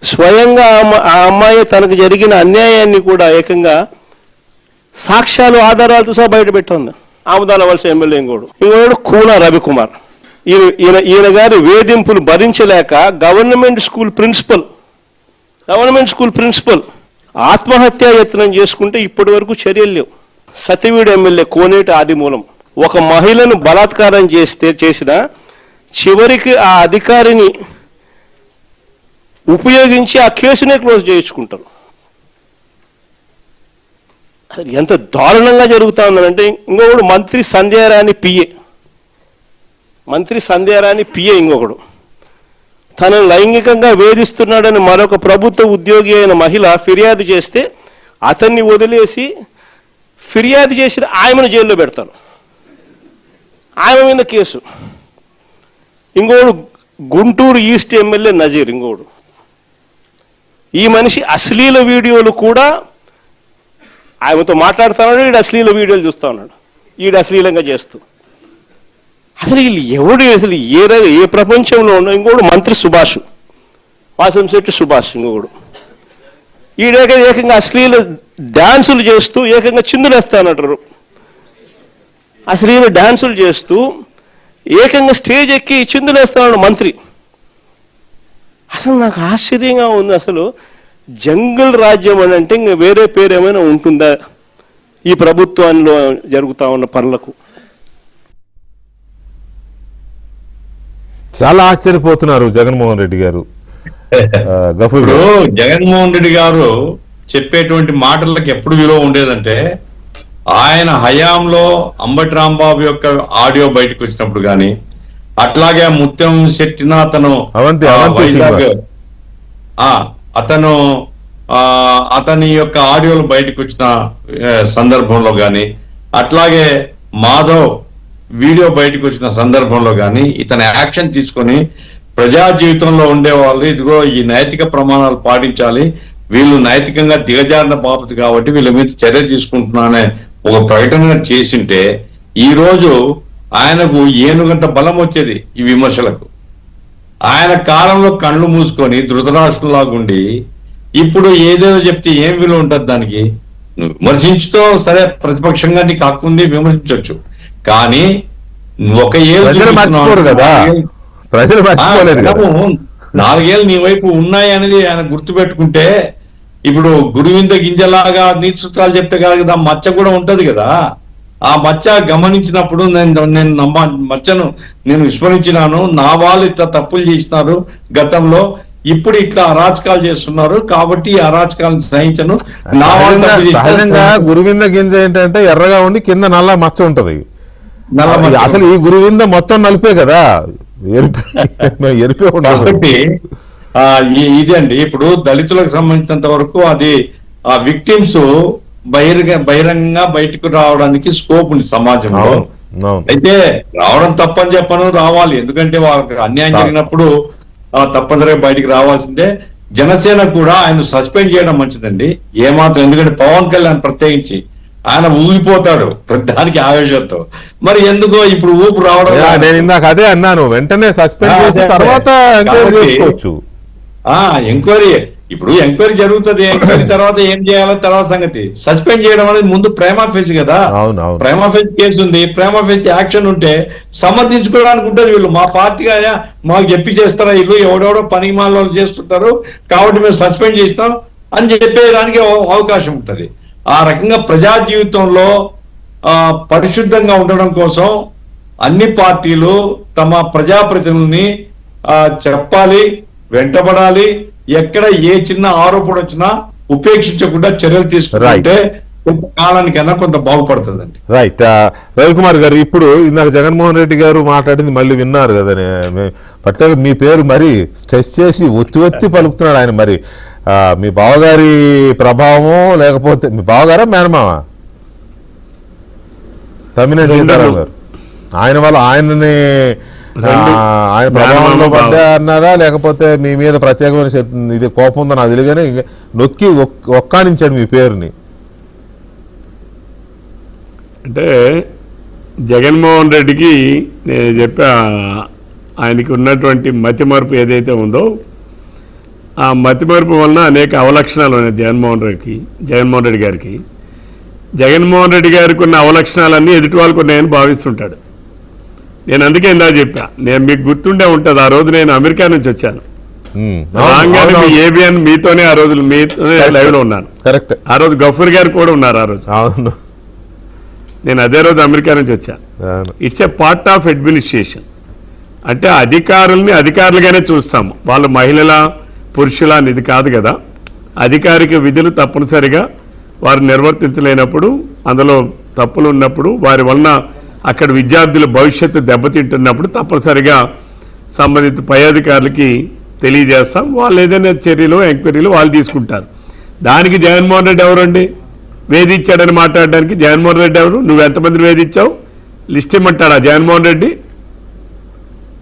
స్వయంగా ఆ అమ్మాయి తనకు జరిగిన అన్యాయాన్ని కూడా ఏకంగా సాక్ష్యాలు ఆధారాలతో సహా బయట పెట్టింది. ఆముదాల వలస ఎమ్మెల్యే ఇంకోడు కూన రవికుమార్. ఈయన గారి వేధింపులు భరించలేక గవర్నమెంట్ స్కూల్ ప్రిన్సిపల్ ఆత్మహత్యా యత్నం చేసుకుంటే ఇప్పటి వరకు చర్యలు లేవు. సతివీడు ఎమ్మెల్యే కోనేటి ఆదిమూలం ఒక మహిళను బలాత్కారం చేసిన చివరికి ఆ అధికారిని ఉపయోగించి ఆ కేసునే క్లోజ్ చేయించుకుంటారు. ఎంత దారుణంగా జరుగుతా ఉందంటే ఇంకొకడు మంత్రి సంధ్యారాణి పిఏ ఇంకొకడు తనను లైంగికంగా వేధిస్తున్నాడని మరొక ప్రభుత్వ ఉద్యోగి అయిన మహిళ ఫిర్యాదు చేస్తే అతన్ని వదిలేసి ఫిర్యాదు చేసిన ఆమెను జైల్లో పెడతారు, ఆమె మీద కేసు. ఇంకోడు గుంటూరు ఈస్ట్ ఎమ్మెల్యే నజీర్ ఇంకోడు. ఈ మనిషి అశ్లీల వీడియోలు కూడా ఆమెతో మాట్లాడుతూ ఉన్నాడు, వీడు అశ్లీల వీడియోలు చూస్తూ ఉన్నాడు, వీడు అశ్లీలంగా చేస్తూ. అసలు వీళ్ళు ఎవడు అసలు ఏ ప్రపంచంలో ఉన్న. ఇంకోడు మంత్రి సుభాష్, వాసంశెట్టి సుభాష్ ఇంకొకడు. ఏకంగా అశ్లీల డాన్సులు చేస్తూ ఏకంగా చిందులేస్తానంటారు. అశ్లీల డాన్సులు చేస్తూ ఏకంగా స్టేజ్ ఎక్కి చిందులేస్తాడు మంత్రి. అసలు నాకు ఆశ్చర్యంగా ఉంది. అసలు జంగల్ రాజ్యం అని అంటే ఇంకా వేరే పేరు ఏమైనా ఉంటుందా ఈ ప్రభుత్వంలో జరుగుతూ ఉన్న పనులకు? చాలా ఆశ్చర్యపోతున్నారు జగన్మోహన్ రెడ్డి గారు. గఫూర్ ఇప్పుడు గారు. జగన్మోహన్ రెడ్డి గారు చెప్పేటువంటి మాటలకు ఎప్పుడు విలువ ఉండేదంటే ఆయన హయాంలో అంబటి రాంబాబు యొక్క ఆడియో బయటకు వచ్చినప్పుడు కానీ, అట్లాగే ముత్యం శెట్టిన అతను అవంతి వైజాగ్ శ్రీనివాస్. అతను అతని యొక్క ఆడియోలు బయటకు వచ్చిన సందర్భంలో కానీ, అట్లాగే మాధవ్ వీడియో బయటకు వచ్చిన సందర్భంలో కానీ ఇతను యాక్షన్ తీసుకొని ప్రజా జీవితంలో ఉండే వాళ్ళు ఇదిగో ఈ నైతిక ప్రమాణాలు పాటించాలి, వీళ్ళు నైతికంగా దిగజారిన బాపతి కాబట్టి వీళ్ళ మీద చర్య తీసుకుంటున్నానే ఒక ప్రకటన చేసింటే ఈ రోజు ఆయనకు ఏనుగంత బలం వచ్చేది ఈ విమర్శలకు. ఆయన కాలంలో కళ్ళు మూసుకొని ధృతరాష్ట్రంలాగుండి ఇప్పుడు ఏదేదో చెప్తే ఏం విలువ ఉంటుంది దానికి? నువ్వు విమర్శించుతో సరే, ప్రతిపక్షంగా నీకు హక్కు ఉంది, విమర్శించవచ్చు. కానీ ఒక ప్రజలు మర్చిపోరు కదా, ప్రజలు మర్చిపోలేదు కదా. 4 ఏళ్ళు నీ వైపు ఉన్నాయి అనేది ఆయన గుర్తు పెట్టుకుంటే, ఇప్పుడు గురువింద గింజలాగా నీతి సూత్రాలు చెప్తే కదా మచ్చ కూడా ఉంటది కదా. ఆ మచ్చ గమనించినప్పుడు నేను మచ్చను నేను విస్మరించినాను, నా వాళ్ళు ఇట్లా తప్పులు చేసినారు గతంలో, ఇప్పుడు ఇట్లా అరాచకాలు చేస్తున్నారు కాబట్టి ఈ అరాచకాలను సహించను, నా వాళ్ళు తప్పు చేసినారు. సహజంగా గురువింద గింజ ఏంటంటే ఎర్రగా ఉండి కింద నల్ల మచ్చ ఉంటది. నల్ల మచ్చ. అసలు ఈ గురువింద మొత్తం నలిపే కదా, ఎరిపే ఉండదు. కాబట్టి ఇది అండి, ఇప్పుడు దళితులకు సంబంధించినంత వరకు అది ఆ విక్టిమ్స్ బహిరంగంగా బయటకు రావడానికి స్కోప్ ఉంది సమాజంలో. అవును, అవును. అయితే రావడం తప్పని చెప్పను, రావాలి. ఎందుకంటే వాళ్ళకి అన్యాయం జరిగినప్పుడు తప్పనిసరిగా బయటికి రావాల్సిందే. జనసేన కూడా ఆయన సస్పెండ్ చేయడం మంచిదండి ఏమాత్రం. ఎందుకంటే పవన్ కళ్యాణ్ ప్రత్యేకించి ఆయన ఊగిపోతాడు దానికి ఆవేశంతో. మరి ఎందుకో ఇప్పుడు ఊపు రావడం, నేను ఇందాక అదే అన్నాను, వెంటనే సస్పెండ్ చేసి తర్వాత ఎంక్వైరీ చేసుకోవచ్చు. ఎంక్వైరీ ఇప్పుడు ఎంక్వైరీ జరుగుతుంది, ఎంక్వైరీ తర్వాత ఏం చేయాలో తర్వాత సంగతి. సస్పెండ్ చేయడం అనేది ముందు ప్రైమా ఫేస్ కదా, ప్రైమా ఫేస్ కేసు ఉంది, ప్రైమా ఫేస్ యాక్షన్ ఉంటే సమర్థించుకోవడానికి ఉంటుంది. వీళ్ళు మా పార్టీగా మాకు చెప్పి చేస్తారా, వీళ్ళు ఎవడెవడో పనికి మాల చేస్తుంటారు కాబట్టి మేము సస్పెండ్ చేస్తాం అని చెప్పేదానికి అవకాశం ఉంటుంది. ఆ రకంగా ప్రజా జీవితంలో పరిశుద్ధంగా ఉండడం కోసం అన్ని పార్టీలు తమ ప్రజాప్రతినిధుల్ని చెప్పాలి, వెంటబడాలి. ఎక్కడ ఏ చిన్న ఆరోపణ వచ్చినా ఉపేక్షించకుండా చర్యలు తీసుకుంటే కాలానికైనా కొంత బాగుపడుతుందండి. రైట్. రవికుమార్ గారు, ఇప్పుడు ఇందాక జగన్మోహన్ రెడ్డి గారు మాట్లాడింది మళ్ళీ విన్నారు కదా, పట్ట మీ పేరు మరి స్ట్రెస్ చేసి ఒత్తి పలుకుతున్నాడు ఆయన. మరి మీ బావగారి ప్రభావమో లేకపోతే మీ బావగారా మేనమావా తమ్మినేని సీతారాం గారు, ఆయన వల్ల ఆయన ప్రభావంలో పడ్డా అన్నారా లేకపోతే మీ మీద ప్రత్యేకమైన ఇది కోపం ఉందని నాకు తెలియగానే నొక్కి ఒక్కానించాడు మీ పేరుని? అంటే జగన్మోహన్ రెడ్డికి నేను చెప్పా, ఆయనకి ఉన్నటువంటి మతిమరుపు ఏదైతే ఉందో ఆ మతిమరుపు వలన అనేక అవలక్షణాలు ఉన్నాయి జగన్మోహన్ రెడ్డి గారికి. జగన్మోహన్ రెడ్డి గారికి ఉన్న అవలక్షణాలన్నీ ఎదుటి వాళ్ళకు ఉన్నాయని భావిస్తుంటాడు. నేను అందుకే ఇందా చెప్పా, నేను మీకు గుర్తుండే ఉంటుంది, ఆ రోజు నేను అమెరికా నుంచి వచ్చాను, రాగానే మీ ఏబిఎన్ మీతోనే ఆ రోజు మీతోనే లైవ్ లో ఉన్నాను. కరెక్ట్. ఆ రోజు గఫూర్ గారు కూడా ఉన్నారు ఆ రోజు. అవును, నేను అదే రోజు అమెరికా నుంచి వచ్చాను. It's a part of administration. అంటే అధికారుల్ని అధికారులుగానే చూస్తాము, వాళ్ళు మహిళల పురుషుల అనేది కాదు కదా. అధికారిక విధులు తప్పనిసరిగా వారు నిర్వర్తించలేనప్పుడు, అందులో తప్పులు ఉన్నప్పుడు, వారి వలన అక్కడ విద్యార్థుల భవిష్యత్తు దెబ్బతింటున్నప్పుడు తప్పనిసరిగా సంబంధిత పై అధికారులకి తెలియజేస్తాం. వాళ్ళు ఏదైనా చర్యలు ఎంక్వైరీలు వాళ్ళు తీసుకుంటారు. దానికి జగన్మోహన్ రెడ్డి ఎవరండి వేధించాడని మాట్లాడడానికి? జగన్మోహన్ రెడ్డి ఎవరు? నువ్వు ఎంతమంది వేధించావు లిస్ట్ ఇమ్మంటాడా జగన్మోహన్ రెడ్డి?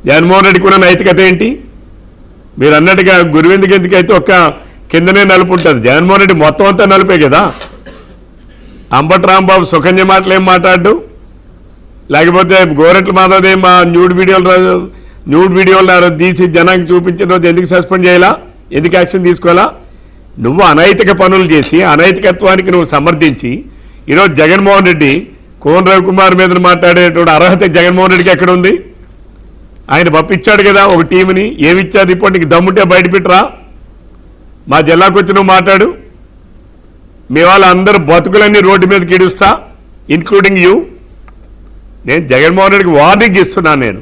జగన్మోహన్ రెడ్డి కూడా నైతికత ఏంటి? మీరు అన్నట్టుగా గురువింద గింజకైతే ఒక్క కిందనే నలుపు ఉంటుంది, జగన్మోహన్ రెడ్డి మొత్తం అంతా నలుపే కదా. అంబటి రాంబాబు సుకన్య మాటలు ఏం మాట్లాడు, లేకపోతే గోరెట్ల మాధవదే మా న్యూడ్ వీడియోలు తీసి జనానికి చూపించిన రోజు ఎందుకు సస్పెండ్ చేయాలా, ఎందుకు యాక్షన్ తీసుకోవాలా? నువ్వు అనైతిక పనులు చేసి అనైతికత్వానికి నువ్వు సమర్థించి ఈరోజు జగన్మోహన్ రెడ్డి కోన రవికుమార్ మీద మాట్లాడేటువంటి అర్హత జగన్మోహన్ రెడ్డికి ఎక్కడ ఉంది? ఆయన పంపించాడు కదా ఒక టీంని, ఏమిచ్చారు రిపోర్ట్, నీకు దమ్ముంటే బయట పెట్టరా, మా జిల్లాకు వచ్చి నువ్వు మాట్లాడు, మీ వాళ్ళందరూ బతుకులన్నీ రోడ్డు మీదకి ఈడుస్తా, ఇన్క్లూడింగ్ యూ. నేను జగన్మోహన్ రెడ్డికి వార్నింగ్ ఇస్తున్నాను.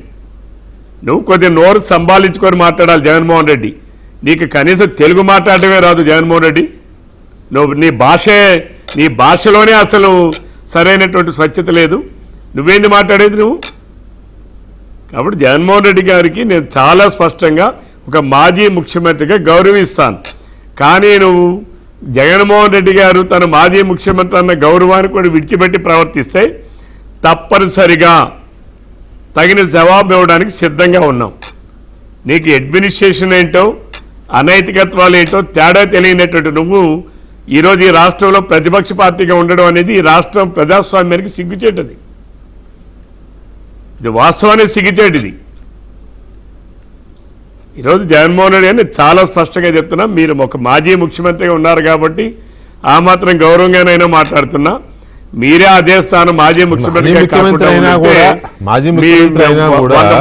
నువ్వు కొద్దిగా నోరు సంభాళించుకొని మాట్లాడాలి జగన్మోహన్ రెడ్డి. నీకు కనీసం తెలుగు మాట్లాడటమే రాదు జగన్మోహన్ రెడ్డి. నువ్వు నీ భాషలోనే అసలు సరైనటువంటి స్వచ్ఛత లేదు, నువ్వేంది మాట్లాడేది నువ్వు? కాబట్టి జగన్మోహన్ రెడ్డి గారికి నేను చాలా స్పష్టంగా ఒక మాజీ ముఖ్యమంత్రిగా గౌరవిస్తాను. కానీ నువ్వు జగన్మోహన్ రెడ్డి గారు తన మాజీ ముఖ్యమంత్రి అన్న గౌరవాన్ని కూడా విడిచిపెట్టి ప్రవర్తిస్తే తప్పనిసరిగా తగిన జవాబు ఇవ్వడానికి సిద్ధంగా ఉన్నాం. నీకు అడ్మినిస్ట్రేషన్ ఏంటో అనైతికత్వాలు ఏంటో తేడా తెలియనటువంటి నువ్వు ఈరోజు ఈ రాష్ట్రంలో ప్రతిపక్ష పార్టీగా ఉండడం అనేది ఈ రాష్ట్రం ప్రజాస్వామ్యానికి సిగ్గుచేటది. ఇది వాస్తవానికి సిగ్గుచేటిది. ఈరోజు జగన్మోహన్ రెడ్డి అని చాలా స్పష్టంగా చెప్తున్నా, మీరు ఒక మాజీ ముఖ్యమంత్రిగా ఉన్నారు కాబట్టి ఆ మాత్రం గౌరవంగానైనా మాట్లాడుతున్నా. మీరే అదే స్థానం మాజీ ముఖ్యమంత్రి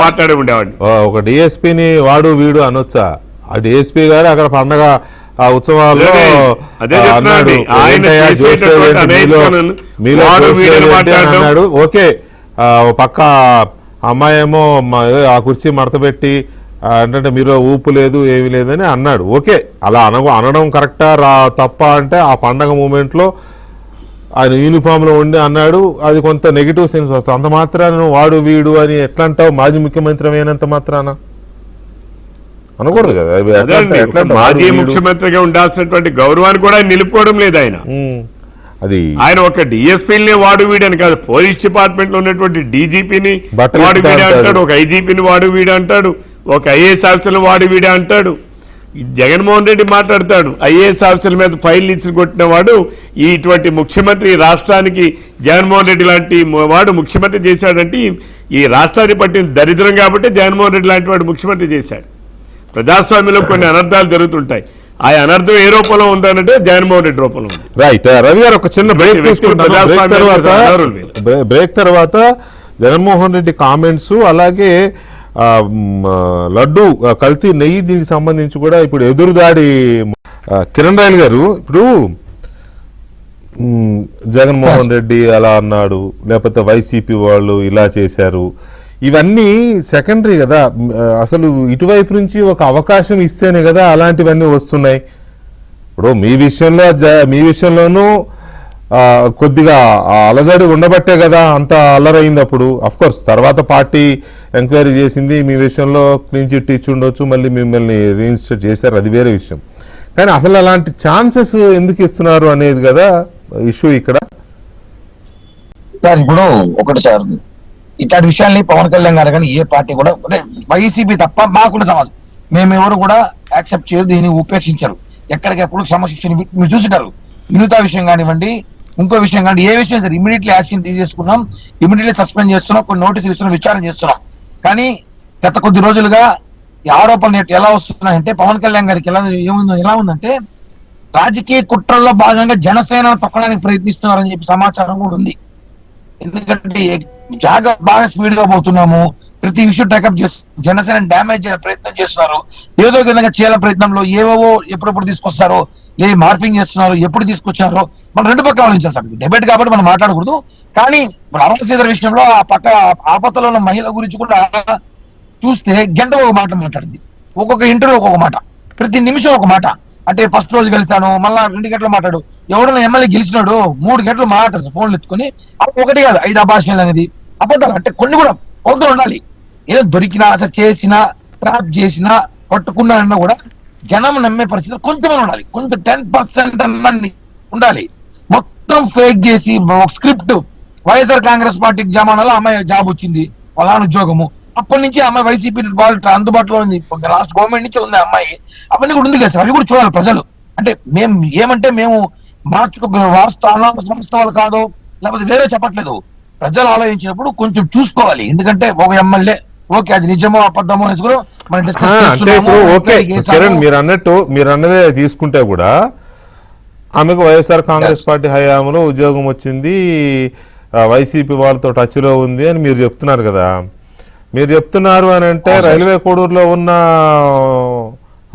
మాట్లాడి ఉండేవాడిని. ఒక డిఎస్పీని వాడు వీడు అనొచ్చా? ఆ డిఎస్పీ గారు అక్కడ పండగ ఆ ఉత్సవాల్లో అన్నాడు. ఓకే, పక్క అమ్మాయి ఏమో ఆ కుర్చీ మడత పెట్టి అంటే మీరు ఊపు లేదు ఏమీ లేదని అన్నాడు. ఓకే, అలా అనడం కరెక్టా తప్ప అంటే ఆ పండగ మూమెంట్లో ఆయన యూనిఫామ్లో ఉండి అన్నాడు, అది కొంత నెగిటివ్ సెన్స్ వస్తుంది. అంత మాత్రాన వాడు వీడు అని ఎట్లా అంటావు? మాజీ ముఖ్యమంత్రి అయినంత మాత్రాన అనకూడదు కదా. మాజీ ముఖ్యమంత్రిగా ఉండాల్సినటువంటి గౌరవాన్ని కూడా ఆయన నిలుపుకోవడం లేదు. ఆయన ఒక డిఎస్పీని వాడు వీడని కాదు, పోలీస్ డిపార్ట్మెంట్ లో ఉన్నటువంటి డీజీపీని వాడు వీడే అంటాడు, ఒక ఐజీపీని వాడు వీడే అంటాడు, ఒక ఐఏఎస్ ఆఫీసర్లు వాడు వీడే అంటాడు. జగన్మోహన్ రెడ్డి మాట్లాడతాడు, ఐఏఎస్ ఆఫీసర్ల మీద ఫైల్ ఇచ్చి కొట్టిన వాడు ఇటువంటి ముఖ్యమంత్రి రాష్ట్రానికి జగన్మోహన్ రెడ్డి లాంటి వాడు ముఖ్యమంత్రి చేశాడంటే ఈ రాష్ట్రాన్ని పట్టిన దరిద్రం కాబట్టి జగన్మోహన్ రెడ్డి లాంటి వాడు ముఖ్యమంత్రి చేశాడు. ప్రజాస్వామ్యంలో కొన్ని అనర్థాలు జరుగుతుంటాయి, ఆ అనర్థం ఏ రూపంలో ఉందనంటే జగన్మోహన్ రెడ్డి రూపంలో ఉంది. రైట్ రవి గారు, ఒక చిన్న బ్రేక్ తర్వాత జగన్మోహన్ రెడ్డి కామెంట్స్, అలాగే లడ్డు కల్తీ నెయ్యి, దీనికి సంబంధించి కూడా ఇప్పుడు ఎదురుదాడి కిరణ్ రాయల్ గారు. ఇప్పుడు జగన్మోహన్ రెడ్డి అలా అన్నాడు, లేకపోతే వైసీపీ వాళ్ళు ఇలా చేశారు, ఇవన్నీ సెకండరీ కదా. అసలు ఇటువైపు నుంచి ఒక అవకాశం ఇస్తేనే కదా అలాంటివన్నీ వస్తున్నాయి. ఇప్పుడు మీ విషయంలోనూ కొద్దిగా అలజడి ఉండబట్టే కదా అంత అల్లరైంది. అప్పుడు అఫ్కోర్స్ తర్వాత పార్టీ ఎంక్వైరీ చేసింది, మీ విషయంలో క్లీన్ చిట్ ఇచ్చి ఉండొచ్చు, మళ్ళీ మిమ్మల్ని రీఇన్స్టేట్ చేశారు, అది వేరే విషయం. కానీ అసలు అలాంటి ఛాన్సెస్ ఎందుకు ఇస్తున్నారు అనేది కదా ఇష్యూ ఇక్కడ. సార్ ఇప్పుడు ఒకటి సార్, ఇట్లాంటి విషయాల్ని పవన్ కళ్యాణ్ గారు కానీ ఏ పార్టీ కూడా వైసీపీ తప్ప మాకుండా సమాజం మేమెవరు కూడా యాక్సెప్ట్ చేయరు, దీన్ని ఉపేక్షించరు. ఎక్కడికెప్పుడు సమశిక్షణ మీరు చూసుంటారు. వినూత విషయం కానివ్వండి, ఇంకో విషయం కానీ ఏ విషయం సార్ ఇమీడియట్లీ యాక్షన్ తీసేసుకున్నాం, ఇమీడియట్లీ సస్పెండ్ చేస్తున్నాం, కొన్ని నోటీసులు ఇస్తున్నాం, విచారణ చేస్తున్నాం. కానీ గత కొద్ది రోజులుగా ఈ ఆరోపణలు ఎలా వస్తున్నాయంటే పవన్ కళ్యాణ్ గారికి ఎలా ఉందంటే రాజకీయ కుట్రల్లో భాగంగా జనసేన తొక్కడానికి ప్రయత్నిస్తున్నారని చెప్పి సమాచారం కూడా ఉంది. ఎందుకంటే బాగా స్పీడ్ గా పోతున్నాము, ప్రతి విషయం టేకప్ చేస్తున్నారు, జనసేన డ్యామేజ్ చేయాలని ప్రయత్నం చేస్తున్నారు, ఏదో విధంగా చేయాలని ప్రయత్నంలో ఏవో ఎప్పుడెప్పుడు తీసుకొస్తారో, ఏ మార్పింగ్ చేస్తున్నారో, ఎప్పుడు తీసుకొచ్చారో మనం రెండు పక్కల ఆలోచించాలి. డిబేట్ కాబట్టి మనం మాట్లాడకూడదు. కానీ అమరశీధర్ విషయంలో ఆ పక్క ఆపత్తులో ఉన్న మహిళ గురించి కూడా చూస్తే గంట ఒక మాట మాట్లాడింది, ఒక్కొక్క ఇంటర్వ్యూ ఒక్కొక్క మాట, ప్రతి నిమిషం ఒక మాట. అంటే ఫస్ట్ రోజు గెలిచాను, మళ్ళా 2 గంటలు మాట్లాడు, ఎవడన్నా ఎమ్మెల్యే గెలిచినాడు 3 గంటలు మాట్లాడతారు ఫోన్లు ఎత్తుకొని. ఒకటి కాదు 5 అభాషణలు అనేది అబద్ధాలు. అంటే కొన్ని కూడా కొలతలు ఉండాలి. ఏదో దొరికినా అసలు చేసినా ట్రాప్ చేసినా పట్టుకున్నా కూడా జనం నమ్మే పరిస్థితి కొంచెం ఉండాలి, కొంచెం 10% అన్నీ ఉండాలి. మొత్తం ఫేక్ చేసి స్క్రిప్ట్ వైఎస్ఆర్ కాంగ్రెస్ పార్టీకి జమానాలో అమ్మాయి జాబ్ వచ్చింది, వాళ్ళ ఉద్యోగము, అప్పటి నుంచి అమ్మాయి వైసీపీ అందుబాటులో ఉంది, లాస్ట్ గవర్నమెంట్ నుంచి ఉంది అమ్మాయి, అవన్నీ కూడా ఉంది కదా సార్. అవి కూడా చూడాలి ప్రజలు. అంటే మేము వాస్తవాలు కాదో లేకపోతే వేరే చెప్పట్లేదు, ప్రజలు ఆలోచించినప్పుడు కొంచెం చూసుకోవాలి. ఎందుకంటే ఒక ఎమ్మెల్యే ఓకే అది నిజమో అబద్ధమో అనేసి కూడా మనం డిస్కస్ చేస్తున్నాము. మీరు అన్నదే తీసుకుంటే కూడా ఆమెకు వైఎస్ఆర్ కాంగ్రెస్ పార్టీ హయాంలో ఉద్యోగం వచ్చింది, వైసీపీ వాళ్ళతో టచ్లో ఉంది అని మీరు చెప్తున్నారు కదా. మీరు చెప్తున్నారు అని అంటే రైల్వే కోడూరులో ఉన్న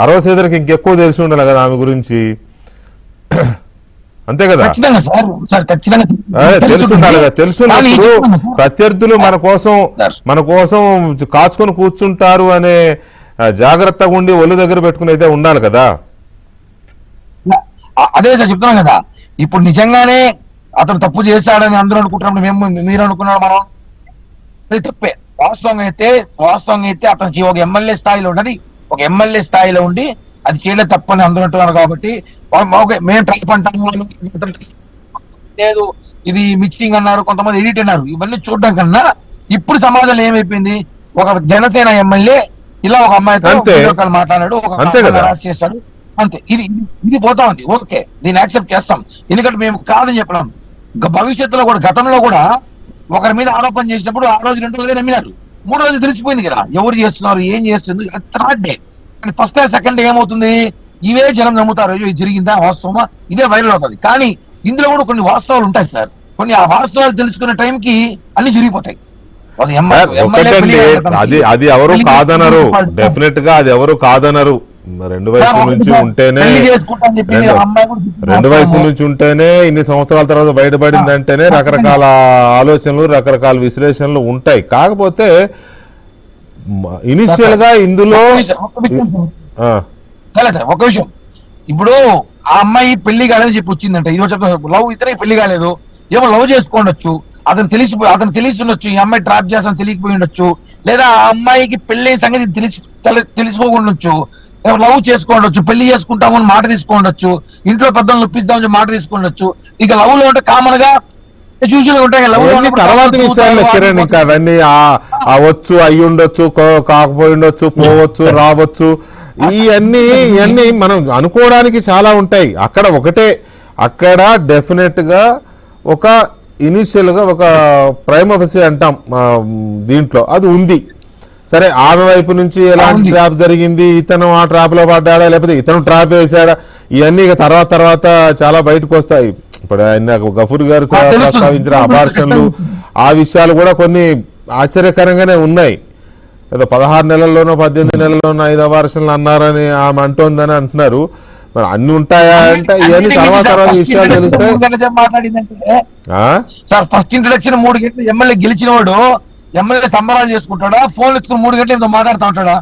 అరవసీదరికి ఇంకెక్కువ తెలిసి ఉండాలి కదా ఆమె గురించి, అంతే కదా? ఖచ్చితంగా సార్ ఖచ్చితంగా తెలుసుండాలి కదా. తెలుసున్నప్పుడు ప్రత్యర్థులు మన కోసం కాచుకొని కూర్చుంటారు అనే జాగ్రత్తగా ఉండి ఒళ్ళు దగ్గర పెట్టుకుని అయితే ఉండాలి కదా. అదే సార్ చెప్తున్నాం కదా, ఇప్పుడు నిజంగానే అతను తప్పు చేస్తాడని అందరూ అనుకుంటున్నప్పుడు మీరు అనుకున్నాడు, మనం అది తప్పే. వాస్తవంగా అయితే అతనికి ఒక ఎమ్మెల్యే స్థాయిలో ఉన్నది, ఒక ఎమ్మెల్యే స్థాయిలో ఉండి అది చేయలేదు తప్పని అందరూ అంటున్నారు కాబట్టి మేము ట్రైప్ అంటాము, లేదు ఇది మిక్సింగ్ అన్నారు, కొంతమంది ఎడిట్ అన్నారు. ఇవన్నీ చూడడం కన్నా ఇప్పుడు సమాజంలో ఏమైపోయింది, ఒక జనసేన ఎమ్మెల్యే ఇలా ఒక అమ్మాయితో మాట్లాడాడు, ఒక రాసి చేస్తాడు, అంతే. ఇది పోతా ఉంది. ఓకే, దీన్ని యాక్సెప్ట్ చేస్తాం, ఎందుకంటే మేము కాదని చెప్పడం. భవిష్యత్తులో కూడా గతంలో కూడా ఒకరి మీద ఆరోపణ చేసినప్పుడు ఆ రోజు 2 రోజులు నమ్మినారు, 3 రోజులు తెలిసిపోయింది కదా ఎవరు చేస్తున్నారు, ఏం చేస్తుంది. Third day first day second day ఏమవుతుంది, ఇవే జనం నమ్ముతారు, ఇది జరిగిందా వాస్తవమా, ఇదే వైరల్ అవుతుంది. కానీ ఇందులో కూడా కొన్ని వాస్తవాలు ఉంటాయి సార్, కొన్ని ఆ వాస్తవాలు తెలుసుకునే టైంకి అన్ని జరిగిపోతాయి. అది ఎవరు కాదనరు, డెఫినెట్ గా అది ఎవరు కాదనరు. రెండు వైపుల నుంచి ఉంటేనే ఇన్ని సంవత్సరాల తర్వాత బయటపడిందంటేనే రకరకాల ఆలోచనలు, రకరకాల విశ్లేషణలు ఉంటాయి. కాకపోతే ఇనిషియల్ గా ఇందులో ఒక విషయం, ఇప్పుడు ఆ అమ్మాయి పెళ్లి కాలేదని చెప్పి వచ్చిందంటే, ఇది చెప్తా, లవ్ ఇతనే పెళ్లి కాలేదు, ఏమో లవ్ చేసుకోండొచ్చు, అతను తెలిసి ఉండొచ్చు, ఈ అమ్మాయి ట్రాప్ చేస్తాను తెలియకపోయి ఉండొచ్చు, లేదా ఆ అమ్మాయికి పెళ్లి సంగతి తెలుసుకోకుండొచ్చు, లవ్ చేసుకోండొచ్చు, పెళ్లి చేసుకుంటామని మాట తీసుకోండొచ్చు, ఇంట్లో పెద్దలు నొప్పిస్తామని మాట తీసుకోండొచ్చు. ఇక లవ్ లో అంటే కామన్ గా తర్వాత విషయాలు కిరణ్, ఇంకా అవన్నీ అవచ్చు, అయ్యి ఉండొచ్చు, కాకపోయి ఉండొచ్చు, పోవచ్చు, రావచ్చు, ఇవన్నీ మనం అనుకోవడానికి చాలా ఉంటాయి. అక్కడ డెఫినెట్ గా ఒక ఇనిషియల్ గా ఒక ప్రైమ్ ఆఫీసర్ అంటాం దీంట్లో, అది ఉంది. సరే, ఆమె వైపు నుంచి ఎలాంటి ట్రాప్ జరిగింది, ఇతను ఆ ట్రాప్ లో పడ్డాడా లేకపోతే ఇతను ట్రాప్ వేసాడా, ఇవన్నీ తర్వాత చాలా బయటకు వస్తాయి. ఇప్పుడు ఆయన గఫూర్ గారు ప్రస్తావించిన అబార్షన్లు, ఆ విషయాలు కూడా కొన్ని ఆశ్చర్యకరంగానే ఉన్నాయి. ఏదో 16 నెలల్లోనో 18 నెలల్లోనో 5 అబార్షన్లు అన్నారని ఆమె అంటోందని అంటున్నారు. మరి అన్ని ఉంటాయా అంటే ఇవన్నీ తర్వాత విషయాలు తెలుస్తాయి. సార్ ఫస్ట్ ఇంట్రడక్షన్ 3 గంటలు ఎమ్మెల్యే గెలిచిన వాడు ఎమ్మెల్యే సంబరాలు చేసుకుంటాడా, ఫోన్ ఎత్తుకుని 3 గంటలు మాట్లాడుతూ ఉంటాడా?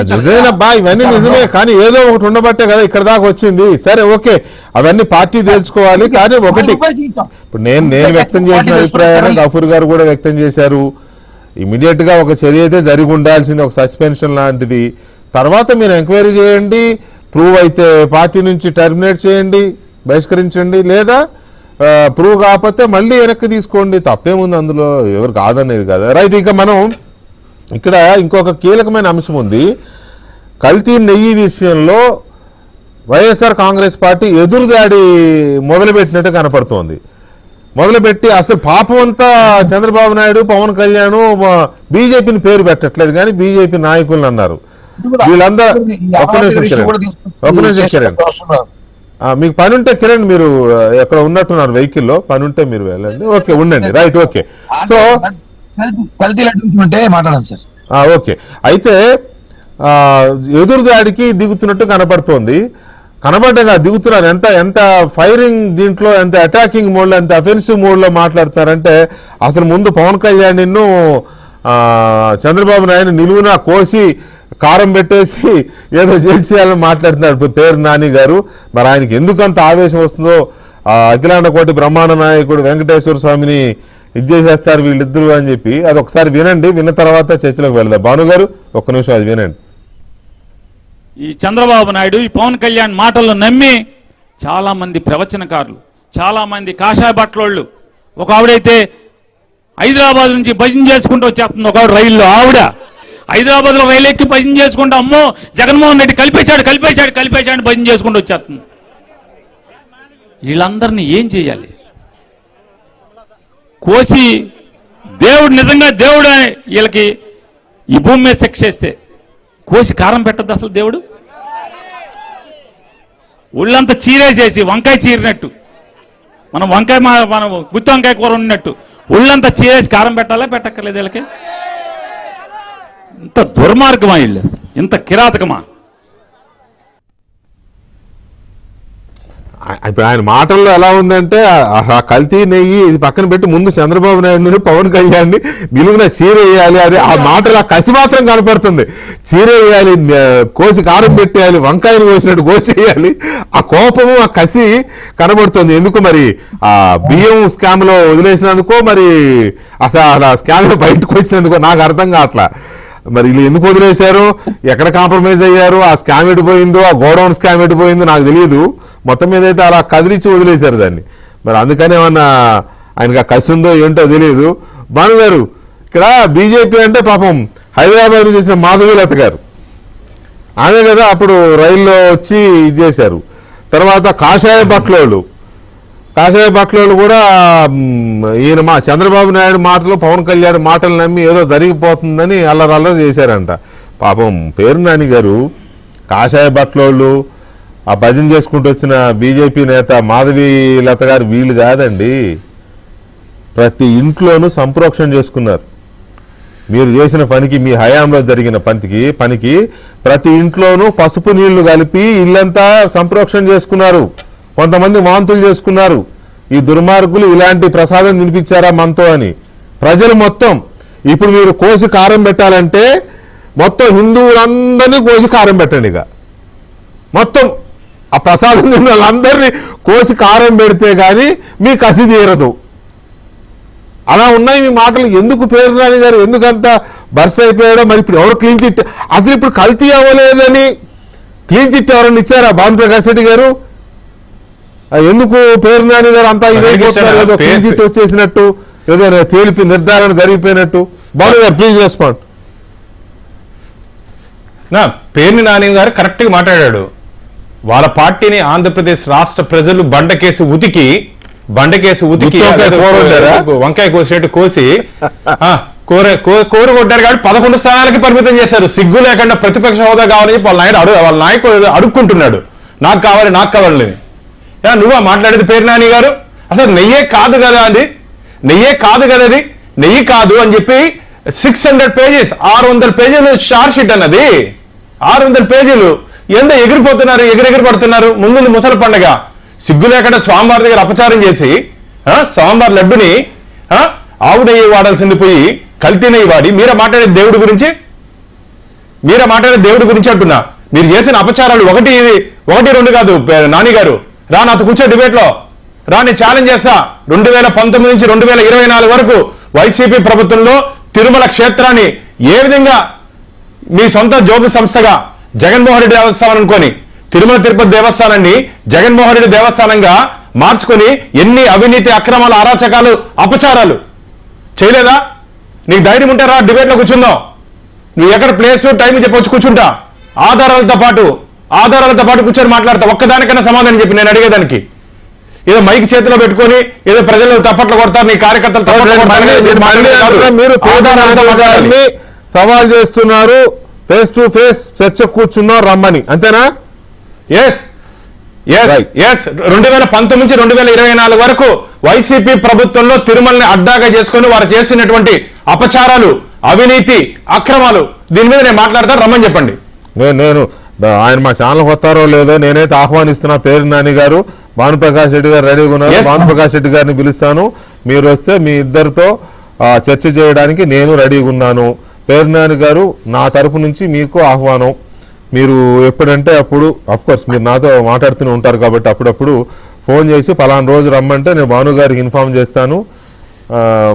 నిజమేనబ్బా, ఇవన్నీ నిజమే. కానీ ఏదో ఒకటి ఉండబట్టే కదా ఇక్కడ దాకా వచ్చింది. సరే, ఓకే, అవన్నీ పార్టీ తెలుసుకోవాలి. కానీ ఒకటి, ఇప్పుడు నేను వ్యక్తం చేసిన అభిప్రాయాన్ని గఫూర్ గారు కూడా వ్యక్తం చేశారు. ఇమీడియట్ గా ఒక చర్య అయితే జరిగి ఉండాల్సింది, ఒక సస్పెన్షన్ లాంటిది. తర్వాత మీరు ఎంక్వైరీ చేయండి, ప్రూవ్ అయితే పార్టీ నుంచి టర్మినేట్ చేయండి, బహిష్కరించండి, లేదా ప్రూవ్ కాకపోతే మళ్ళీ వెనక్కి తీసుకోండి, తప్పేముంది అందులో, ఎవరు కాదనేది కదా. రైట్, ఇక మనం ఇక్కడ ఇంకొక కీలకమైన అంశం ఉంది. కల్తీ నెయ్యి విషయంలో వైఎస్ఆర్ కాంగ్రెస్ పార్టీ ఎదురుదాడి మొదలుపెట్టినట్టు కనపడుతోంది. మొదలుపెట్టి అసలు పాపం అంతా చంద్రబాబు నాయుడు, పవన్ కళ్యాణ్, బీజేపీని పేరు పెట్టట్లేదు కానీ బీజేపీ నాయకులను అన్నారు. వీళ్ళందరూ ఒక్క నిమిషం కిరణ్, మీకు పని ఉంటే కిరణ్, మీరు ఎక్కడ ఉన్నట్టున్నారు వెహికల్లో, పని ఉంటే మీరు వెళ్ళండి. ఓకే, ఉండండి. Right, okay. సో ఓకే, అయితే ఎదురుదాడికి దిగుతున్నట్టు కనపడుతోంది. కనబడ్డగా దిగుతున్నారు. ఎంత ఫైరింగ్ దీంట్లో, ఎంత అటాకింగ్ మోడ్లో, ఎంత అఫెన్సివ్ మోడ్లో మాట్లాడతారంటే, అసలు ముందు పవన్ కళ్యాణ్ చంద్రబాబు నాయుడు నిలువున కోసి కారం పెట్టేసి ఏదో చేసేయాలని మాట్లాడుతున్నారు పేరు నాని గారు. మరి ఆయనకి ఎందుకు అంత ఆవేశం వస్తుందో, అఖిలాండ కోటి బ్రహ్మాండ నాయకుడు వెంకటేశ్వర స్వామిని చేసేస్తారు వీళ్ళిద్దరు అని చెప్పి, అది ఒకసారి వినండి. విన్న తర్వాత చర్చలోకి వెళ్దాం. భాను గారు ఒక్క నిమిషం అది వినండి. ఈ చంద్రబాబు నాయుడు ఈ పవన్ కళ్యాణ్ మాటలను నమ్మి చాలా మంది ప్రవచనకారులు, చాలా మంది కాషాయ బట్టలోళ్ళు, ఒక ఆవిడైతే హైదరాబాద్ నుంచి భజన చేసుకుంటూ వచ్చేస్తుంది. ఒక రైల్లో ఆవిడ హైదరాబాద్ లో రైలు ఎక్కి భజన చేసుకుంటూ, అమ్మో జగన్మోహన్ రెడ్డి కలిపేశాడు భజన చేసుకుంటూ వచ్చేస్తుంది. వీళ్ళందరినీ ఏం చేయాలి? కోసి దేవుడు నిజంగా దేవుడు వీళ్ళకి ఈ భూమి మీద శిక్ష చేస్తే కోసి కారం పెట్టద్దు అసలు దేవుడు? ఒళ్ళంతా చీరేసేసి వంకాయ చీరినట్టు, మనం గుత్తి వంకాయ కూర ఉన్నట్టు ఒళ్ళంతా చీరేసి కారం పెట్టాలా పెట్టక్కర్లేదు వీళ్ళకి? ఇంత దుర్మార్గమా ఇల్లు, ఇంత కిరాతకమా? ఇప్పుడు ఆయన మాటల్లో ఎలా ఉందంటే ఆ కల్తీ నెయ్యి ఇది పక్కన పెట్టి ముందు చంద్రబాబు నాయుడు పవన్ కళ్యాణ్ నిలువున చీర వేయాలి, అది ఆ మాటలు ఆ కసి మాత్రం కనపడుతుంది. చీర వేయాలి, కోసి కారం పెట్టేయాలి, వంకాయలు కోసినట్టు కోసేయాలి, ఆ కోపము ఆ కసి కనబడుతుంది. ఎందుకు మరి ఆ బియ్యం స్కామ్ లో వదిలేసినందుకో మరి అసలు ఆ స్కామ్ లో బయటకు వచ్చినందుకో నాకు అర్థం కావట్లా. మరి వీళ్ళు ఎందుకు వదిలేశారు, ఎక్కడ కాంప్రమైజ్ అయ్యారు, ఆ స్కామ్ ఎడిపోయిందో ఆ గోడౌన్ స్కామ్ ఎడిపోయిందో నాకు తెలియదు. మొత్తం మీద అయితే అలా కదిలిచ్చి వదిలేశారు దాన్ని. మరి అందుకని ఏమన్నా ఆయనకు ఆ కసి ఉందో ఏంటో తెలియదు. భాను గారు, ఇక్కడ బీజేపీ అంటే పాపం హైదరాబాద్ నుంచి చేసిన మాధవీలత గారు, ఆమె కదా అప్పుడు రైల్లో వచ్చి ఇది చేశారు. తర్వాత కాషాయ బట్లోళ్ళు కూడా ఈయన చంద్రబాబు నాయుడు మాటలు పవన్ కళ్యాణ్ మాటలు నమ్మి ఏదో జరిగిపోతుందని అల్లరల్లరి చేశారంట. పాపం పేరు నాని గారు, కాషాయ బట్లోళ్ళు, ఆ భజన చేసుకుంటూ వచ్చిన బీజేపీ నేత మాధవీలత గారు వీళ్ళు కాదండి. ప్రతి ఇంట్లోనూ సంప్రోక్షణ చేసుకున్నారు. మీరు చేసిన పనికి, మీ హయాంలో జరిగిన పనికి ప్రతి ఇంట్లోనూ పసుపు నీళ్లు కలిపి ఇల్లంతా సంప్రోక్షణ చేసుకున్నారు. కొంతమంది వాంతులు చేసుకున్నారు. ఈ దుర్మార్గులు ఇలాంటి ప్రసాదం తినిపించారా మనతో అని ప్రజలు మొత్తం. ఇప్పుడు మీరు కోసి కారం పెట్టాలంటే మొత్తం హిందువులందరినీ కోసి కారం పెట్టండి. ఇక మొత్తం ఆ ప్రసాదం తిన్న వాళ్ళందరినీ కోసి కారం పెడితే కానీ మీ కసి తీరదు. అలా ఉన్నాయి మీ మాటలు. ఎందుకు పేరు నాని గారు ఎందుకంత బర్స్ అయిపోయాడో మరి. ఇప్పుడు ఎవరు క్లీన్ చిట్, అసలు ఇప్పుడు కల్తీ అవ్వలేదని క్లీన్ చిట్ ఎవరన్నా ఇచ్చారా భానుప్రకాష్ రెడ్డి గారు? ఎందుకు పేరు నాని గారు అంతా ఇదైపోతున్నారు, ఏదో క్లీన్ చిట్ వచ్చేసినట్టు, ఏదో తేలిపి నిర్ధారణ జరిగిపోయినట్టు? భాను గారు ప్లీజ్ రెస్పాండ్. నా పేర్ని నాని గారు కరెక్ట్ గా మాట్లాడాడు. వాళ్ళ పార్టీని ఆంధ్రప్రదేశ్ రాష్ట్ర ప్రజలు బండకేసి ఉతికి వంకాయ కోసినట్టు కోసి కూర కొట్టారు కాబట్టి 11 స్థానాలకి పరిమితం చేశారు. సిగ్గు లేకుండా ప్రతిపక్ష హోదా కావాలని చెప్పి వాళ్ళ నాయకుడు అడుక్కుంటున్నాడు, నాకు కావాలని. నువ్వా మాట్లాడేది పేరు నాని గారు? అసలు నెయ్యే కాదు కదా అది, నెయ్యి కాదు అని చెప్పి 600 పేజెస్ 600 పేజీలు షార్ట్ షీట్ అన్నది. 600 పేజీలు ఎంత ఎగిరిపోతున్నారు, ఎగిరెగిరి పడుతున్నారు. ముందు ముసలి పండగ సిగ్గు లేకుండా స్వామివారి దగ్గర అపచారం చేసి స్వామివారి లడ్డుని ఆవు నెయ్యి వాడాల్సింది పోయి కల్తీ నెయ్యి వాడి మీరే మాట్లాడే దేవుడి గురించి అంటున్నా. మీరు చేసిన అపచారాలు ఒకటి 2 కాదు. నాని గారు రా, నాతో కూర్చో డిబేట్ లో రా, నేను ఛాలెంజ్ చేస్తా. 2019 నుంచి 2024 వరకు వైసీపీ ప్రభుత్వంలో తిరుమల క్షేత్రాన్ని ఏ విధంగా మీ సొంత జోబు సంస్థగా జగన్మోహన్ రెడ్డి దేవస్థానం అనుకొని తిరుమల తిరుపతి దేవస్థానాన్ని జగన్మోహన్ రెడ్డి దేవస్థానంగా మార్చుకొని ఎన్ని అవినీతి అక్రమాలు, అరాచకాలు, అపచారాలు చేయలేదా? నీకు ధైర్యం ఉంటారా? డిబేట్ లో కూర్చుందాం. నువ్వు ఎక్కడ ప్లేస్ టైం చెప్పొచ్చు కూర్చుంటా. ఆధారాలతో పాటు కూర్చొని మాట్లాడతా. ఒక్కదానికైనా సమాధానం చెప్పి నేను అడిగేదానికి. ఏదో మైక్ చేతిలో పెట్టుకొని ఏదో ప్రజలు తప్పట్లు కొడతారు, నీ కార్యకర్తలు మీరు సవాల్ చేస్తున్నారు, ఫేస్ టు ఫేస్ చర్చ కూర్చున్నారు రమ్మని, అంతేనా? ఎస్ 2019 నుంచి 2024 వరకు వైసీపీ ప్రభుత్వంలో తిరుమలని అడ్డాగా చేసుకుని వారు చేసినటువంటి అపచారాలు, అవినీతి, అక్రమాలు దీని మీద నేను మాట్లాడతాను, రమ్మని చెప్పండి. నేను ఆయన మా ఛానల్ వస్తారో లేదో నేనైతే ఆహ్వానిస్తున్నా. పేరు నాని గారు, భానుప్రకాష్ రెడ్డి గారు రెడీగా ఉన్నారు. భానుప్రకాష్ రెడ్డి గారిని పిలుస్తాను, మీరు వస్తే మీ ఇద్దరితో చర్చ చేయడానికి నేను రెడీగా ఉన్నాను. పేరు నాని గారు, నా తరపు నుంచి మీకు ఆహ్వానం. మీరు ఎప్పుడంటే అప్పుడు, అఫ్ కోర్స్ మీరు నాతో మాట్లాడుతూనే ఉంటారు కాబట్టి అప్పుడప్పుడు ఫోన్ చేసి పలానా రోజు రమ్మంటే నేను భాను గారికి ఇన్ఫార్మ్ చేస్తాను.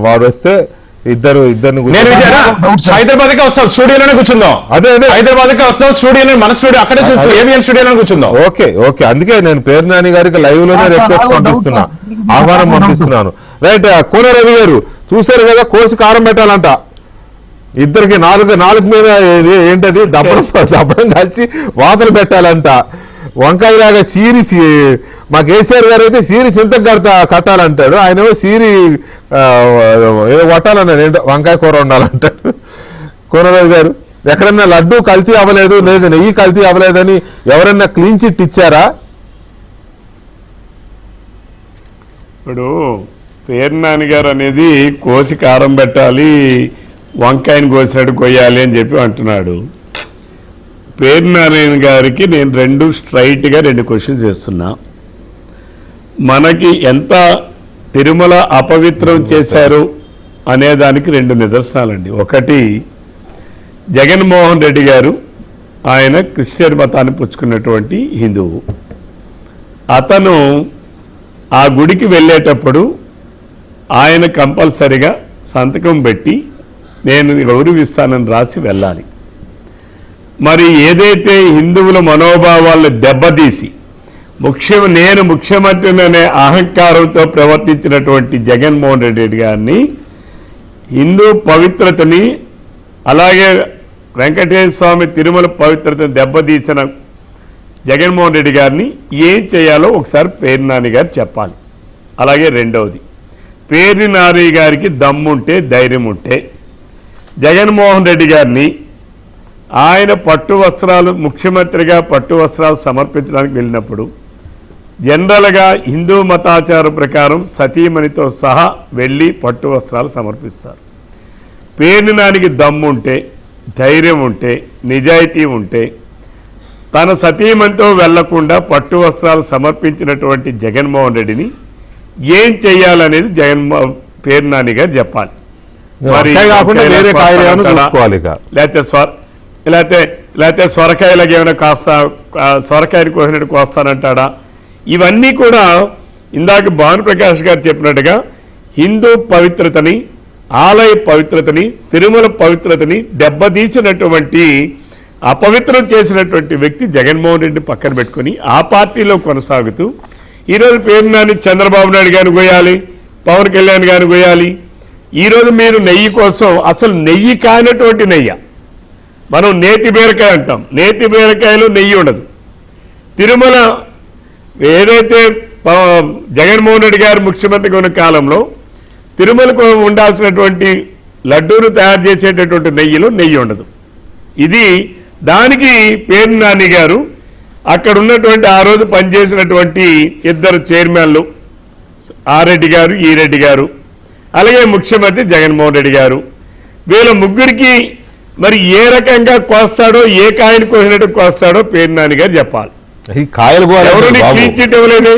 వాడు వస్తే ఇద్దరిని హైదరాబాద్ వస్తాం, స్టూడియోలోనే కూర్చుందాం. అదే హైదరాబాద్ వస్తాం, స్టూడియోలో మన స్టూడియో అక్కడే ఏబిఎన్ స్టూడియోలో కూర్చుందాం. ఓకే అందుకే నేను పేరు నాని గారికి లైవ్ లోనే రిక్వెస్ట్ పంపిస్తున్నా, ఆహ్వానం పంపిస్తున్నాను. రైట్. కోన రవి గారు చూశారు కదా, కోసి కారం పెట్టాలంట ఇద్దరికి, నాలుగు మీద ఏంటది దప్పడం కలిసి వాతలు పెట్టాలంట. వంకాయలాగా సీరి, మా కేసీఆర్ గారు అయితే సీరి సింతకు కట్టాలంటాడు, ఆయన సీరి ఏదో కొట్టాలన్నాడు, ఏంటో వంకాయ కూర ఉండాలంటాడు. కోనరావు గారు, ఎక్కడన్నా లడ్డు కల్తీ అవ్వలేదు, లేదు నెయ్యి కల్తీ అవ్వలేదని ఎవరన్నా క్లీన్ చిట్ ఇచ్చారా? ఇప్పుడు పేరు నాని గారు అనేది కోసి కారం పెట్టాలి, వంకాయని కోసినట్టు కొయ్యాలి అని చెప్పి అంటున్నాడు. పేరు నారాయణ గారికి నేను స్ట్రైట్గా 2 క్వశ్చన్స్ వేస్తున్నా. మనకి ఎంత తిరుమల అపవిత్రం చేశారు అనేదానికి 2 నిదర్శనాలండి. ఒకటి, జగన్మోహన్ రెడ్డి గారు ఆయన క్రిస్టియన్ మతాన్ని పుచ్చుకున్నటువంటి హిందువు. అతను ఆ గుడికి వెళ్ళేటప్పుడు ఆయన కంపల్సరిగా సంతకం పెట్టి నేను గౌరవిస్తానని రాసి వెళ్ళాలి. మరి ఏదైతే హిందువుల మనోభావాలను దెబ్బతీసి నేను ముఖ్యమంత్రిని అనే అహంకారంతో ప్రవర్తించినటువంటి జగన్మోహన్ రెడ్డి గారిని, హిందూ పవిత్రతని అలాగే వెంకటేశ్వర స్వామి తిరుమల పవిత్రతను దెబ్బతీసిన జగన్మోహన్ రెడ్డి గారిని ఏం చేయాలో ఒకసారి పేర్ని నాని గారు చెప్పాలి. అలాగే రెండవది, పేర్ని నాని గారికి దమ్ముంటే ధైర్యం ఉంటే జగన్మోహన్ రెడ్డి గారిని ఆయన పట్టు వస్త్రాలు ముఖ్యమంత్రిగా పట్టు వస్త్రాలు సమర్పించడానికి వెళ్ళినప్పుడు జనరల్గా హిందూ మతాచారం ప్రకారం సతీమణితో సహా వెళ్ళి పట్టు వస్త్రాలు సమర్పిస్తారు. పేర్ని నానికి దమ్ముంటే ధైర్యం ఉంటే నిజాయితీ ఉంటే తన సతీమణితో వెళ్లకుండా పట్టు వస్త్రాలు సమర్పించినటువంటి జగన్మోహన్ రెడ్డిని ఏం చేయాలనేది పేర్ని నాని గారు చెప్పాలి. మరి లేకపోతే సొరకాయలకు ఏమైనా సొరకాయని కోసినట్టు కోస్తానంటాడా? ఇవన్నీ కూడా ఇందాక భానుప్రకాష్ గారు చెప్పినట్టుగా హిందూ పవిత్రతని, ఆలయ పవిత్రతని, తిరుమల పవిత్రతని దెబ్బతీసినటువంటి అపవిత్రం చేసినటువంటి వ్యక్తి జగన్మోహన్ రెడ్డి పక్కన పెట్టుకుని ఆ పార్టీలో కొనసాగుతూ ఈరోజు పేర్ని నాని చంద్రబాబు నాయుడు గారిని గోయాలి, పవన్ కళ్యాణ్ గారిని గోయాలి. ఈరోజు మీరు నెయ్యి కోసం, అసలు నెయ్యి కానటువంటి నెయ్యి, మనం నేతి బీరకాయ అంటాం, నేతి బీరకాయలో నెయ్యి ఉండదు. తిరుమల ఏదైతే జగన్మోహన్ రెడ్డి గారు ముఖ్యమంత్రిగా ఉన్న కాలంలో తిరుమలకు ఉండాల్సినటువంటి లడ్డూను తయారు చేసేటటువంటి నెయ్యిలో నెయ్యి ఉండదు. ఇది దానికి పేర్ని నాని గారు అక్కడ ఉన్నటువంటి ఆ రోజు పనిచేసినటువంటి 2 చైర్మన్లు, ఆ రెడ్డి గారు, ఈ రెడ్డి గారు, అలాగే ముఖ్యమంత్రి జగన్మోహన్ రెడ్డి గారు, వీళ్ళ ముగ్గురికి మరి ఏ రకంగా కోస్తాడో, ఏ కాయను కోసినట్టు కోస్తాడో పేర్ని నాని గారు చెప్పాలి. ఎవరు క్లీన్ చిట్ ఇవ్వలేదే?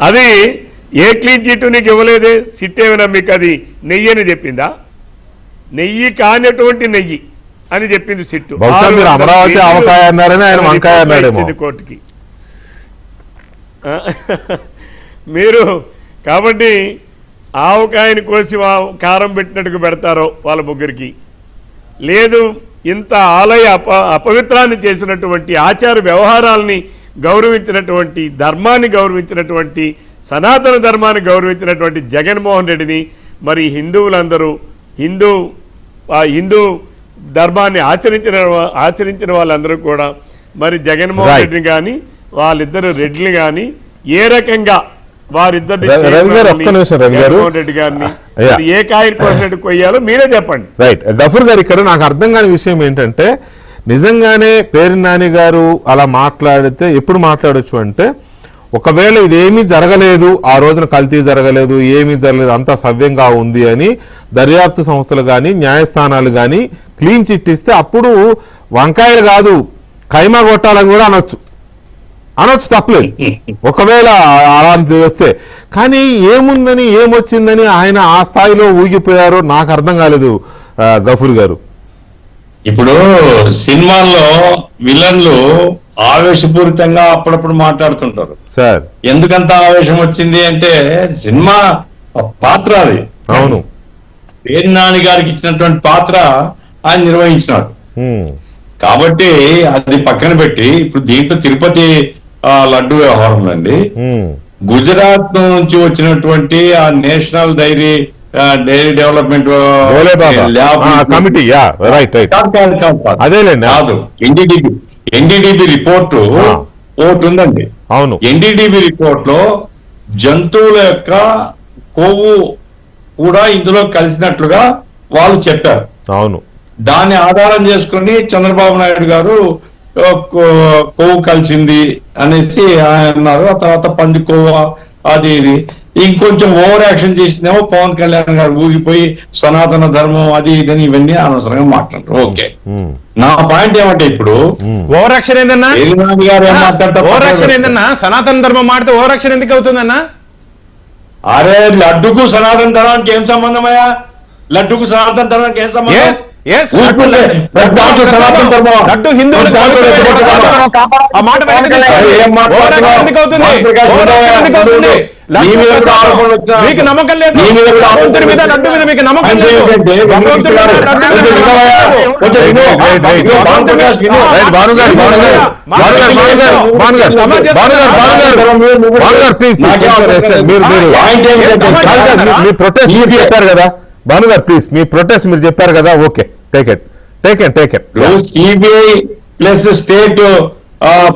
అది ఏ క్లీన్ చిట్ నీకు ఇవ్వలేదే? సిట్ ఏమైనా మీకు అది నెయ్యి అని చెప్పిందా? నెయ్యి కానటువంటి నెయ్యి అని చెప్పింది సిట్టు. అమరావతి ఆవకాయ అన్నారని ఆయన వంకాయ అన్నాడేమో కోర్టుకి. మీరు కాబట్టి ఆవకాయని కోసి కారం పెట్టినట్టుగా పెడతారో వాళ్ళ ముగ్గురికి, లేదు ఇంత ఆలయ అపవిత్రాన్ని చేసినటువంటి ఆచార వ్యవహారాలని గౌరవించినటువంటి, ధర్మాన్ని గౌరవించినటువంటి, సనాతన ధర్మాన్ని గౌరవించినటువంటి జగన్మోహన్ రెడ్డిని మరి హిందువులందరూ హిందూ ధర్మాన్ని ఆచరించిన వాళ్ళందరూ కూడా మరి జగన్మోహన్ రెడ్డిని కానీ వాళ్ళిద్దరు రెడ్డిని కానీ ఏ రకంగా వారిద్దరిని జగన్మోహన్ రెడ్డి గారిని ఏ కాయలు కోసినట్టు కొయ్యాలో మీరే చెప్పండి. రైట్. గఫూర్ గారు, ఇక్కడ నాకు అర్థం కాని విషయం ఏంటంటే, నిజంగానే పేర్ని నాని గారు అలా మాట్లాడితే ఎప్పుడు మాట్లాడొచ్చు అంటే, ఒకవేళ ఇదేమీ జరగలేదు, ఆ రోజున కల్తీ జరగలేదు, ఏమీ జరగలేదు, అంతా సవ్యంగా ఉంది అని దర్యాప్తు సంస్థలు కానీ న్యాయస్థానాలు కానీ క్లీన్ చిట్ ఇస్తే అప్పుడు వంకాయలు కాదు కైమా కొట్టాలని కూడా అనొచ్చు, తప్పలేదు ఒకవేళ అలాంటి వస్తే. కానీ ఏముందని ఏమొచ్చిందని ఆయన ఆ స్థాయిలో ఊగిపోయారో నాకు అర్థం కాలేదు గఫూర్ గారు. ఇప్పుడు సినిమాల్లో విలన్లు ఆవేశపూరితంగా అప్పుడప్పుడు మాట్లాడుతుంటారు సార్. ఎందుకంత ఆవేశం వచ్చింది అంటే సినిమా పాత్ర అది. అవును, పేర్ని నాని గారికి ఇచ్చినటువంటి పాత్ర ఆయన నిర్వహించినాడు కాబట్టి అది పక్కన పెట్టి ఇప్పుడు దీంట్లో తిరుపతి లడ్డు వ్యవహారం అండి, గుజరాత్ నుంచి వచ్చినటువంటి ఆ నేషనల్ డైరీ డెవలప్మెంట్ కమిటీ కాదు, ఎన్డీడీబీ రిపోర్ట్ ఒకటి ఉందండి. అవును, ఎన్డీడీబీ రిపోర్ట్ లో జంతువుల యొక్క కొవ్వు కూడా ఇందులో కలిసినట్లుగా వాళ్ళు చెప్పారు. అవును, దాన్ని ఆధారం చేసుకుని చంద్రబాబు నాయుడు గారు కొవ్వు కలిసింది అనేసి అన్నారు. ఆ తర్వాత పంది కొవ్వు అది ఇది ఇంకొంచెం ఓవర్ యాక్షన్ చేసిందేమో పవన్ కళ్యాణ్ గారు ఊగిపోయి సనాతన ధర్మం అది ఇదని ఇవన్నీ అనవసరంగా మాట్లాడతారు. ఓకే, నా పాయింట్ ఏమంటే ఇప్పుడు ఓవర్ యాక్షన్ ఏందన్నా? ఏలినాని గారు ఏం మాట్లాడతారు? ఓవర్ యాక్షన్ ఏందన్నా? సనాతన ధర్మం మాడితే ఓవర్ యాక్షన్ ఎందుకు అవుతుందన్నా? అరే లడ్డుకు సనాతన ధర్మానికి ఏం సంబంధమయ్యా? లడ్డుకు సనాతన ధర్మానికి ఏం సంబంధం? సనాతన ధర్మం లడ్డు హిందువులు ఆ మాట మీకు నమ్మకం లేదు, భగవంతుడి మీద లడ్డు మీద మీకు నమ్మకం లేదు. మీ ప్రొటెస్ట్ మీరు చెప్పారు కదా భానుగారు, ప్లీజ్ మీ ప్రొటెస్ట్ మీరు చెప్పారు కదా, okay take it. CBI plus state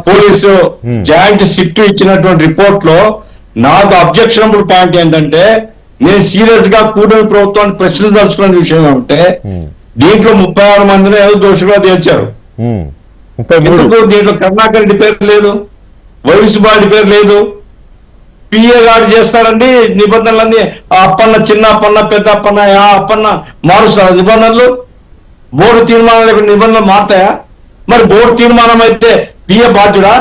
police joint SIT ఇచ్చినటువంటి రిపోర్ట్ లో నాకు అబ్జెక్షనబుల్ పాయింట్ ఏంటంటే, నేను సీరియస్ గా కూటమి ప్రభుత్వాన్ని ప్రశ్నించాల్సిన విషయం ఏమంటే, దీంట్లో 36 మందిని ఏదో దోషులుగా తేల్చారు. ఎందుకు దీంట్లో కరుణాకర్ రెడ్డి పేరు లేదు, వైవి సుబ్బారెడ్డి పేరు లేదు. పిఏ గారు చేస్తారండి నిబంధనలన్నీ. ఆ అప్పన్న, చిన్న అప్పన్న, పెద్ద అప్పన్న, ఆ అప్పన్న మారుస్తారు నిబంధనలు. బోర్డు తీర్మానాలు నిబంధనలు మారుతాయా? మరి బోర్డు తీర్మానం అయితే పిఏ బాధ్యుడా,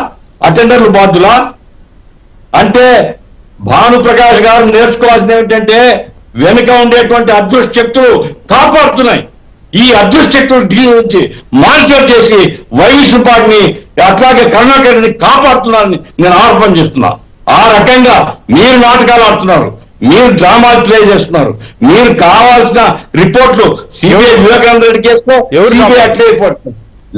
అటెండర్లు బాధ్యులా? అంటే భానుప్రకాష్ గారు నేర్చుకోవాల్సింది ఏమిటంటే, వెనుక ఉండేటువంటి అదృష్ట శక్తులు కాపాడుతున్నాయి. ఈ అదృష్ట శక్తులు దీని నుంచి మానిటర్ చేసి వైవి సుబ్బారెడ్డిని అట్లాగే కరుణాకర్ రెడ్డిని కాపాడుతున్నారని నేను ఆరోపణ చేస్తున్నా. ఆ రకంగా మీరు నాటకాలు ఆడుతున్నారు, మీరు డ్రామాలు ప్లే చేస్తున్నారు. మీరు కావాల్సిన రిపోర్ట్లు సిబిఐ వివేకానంద రెడ్డి కేసులో సిబిఐ అట్లే రిపోర్ట్,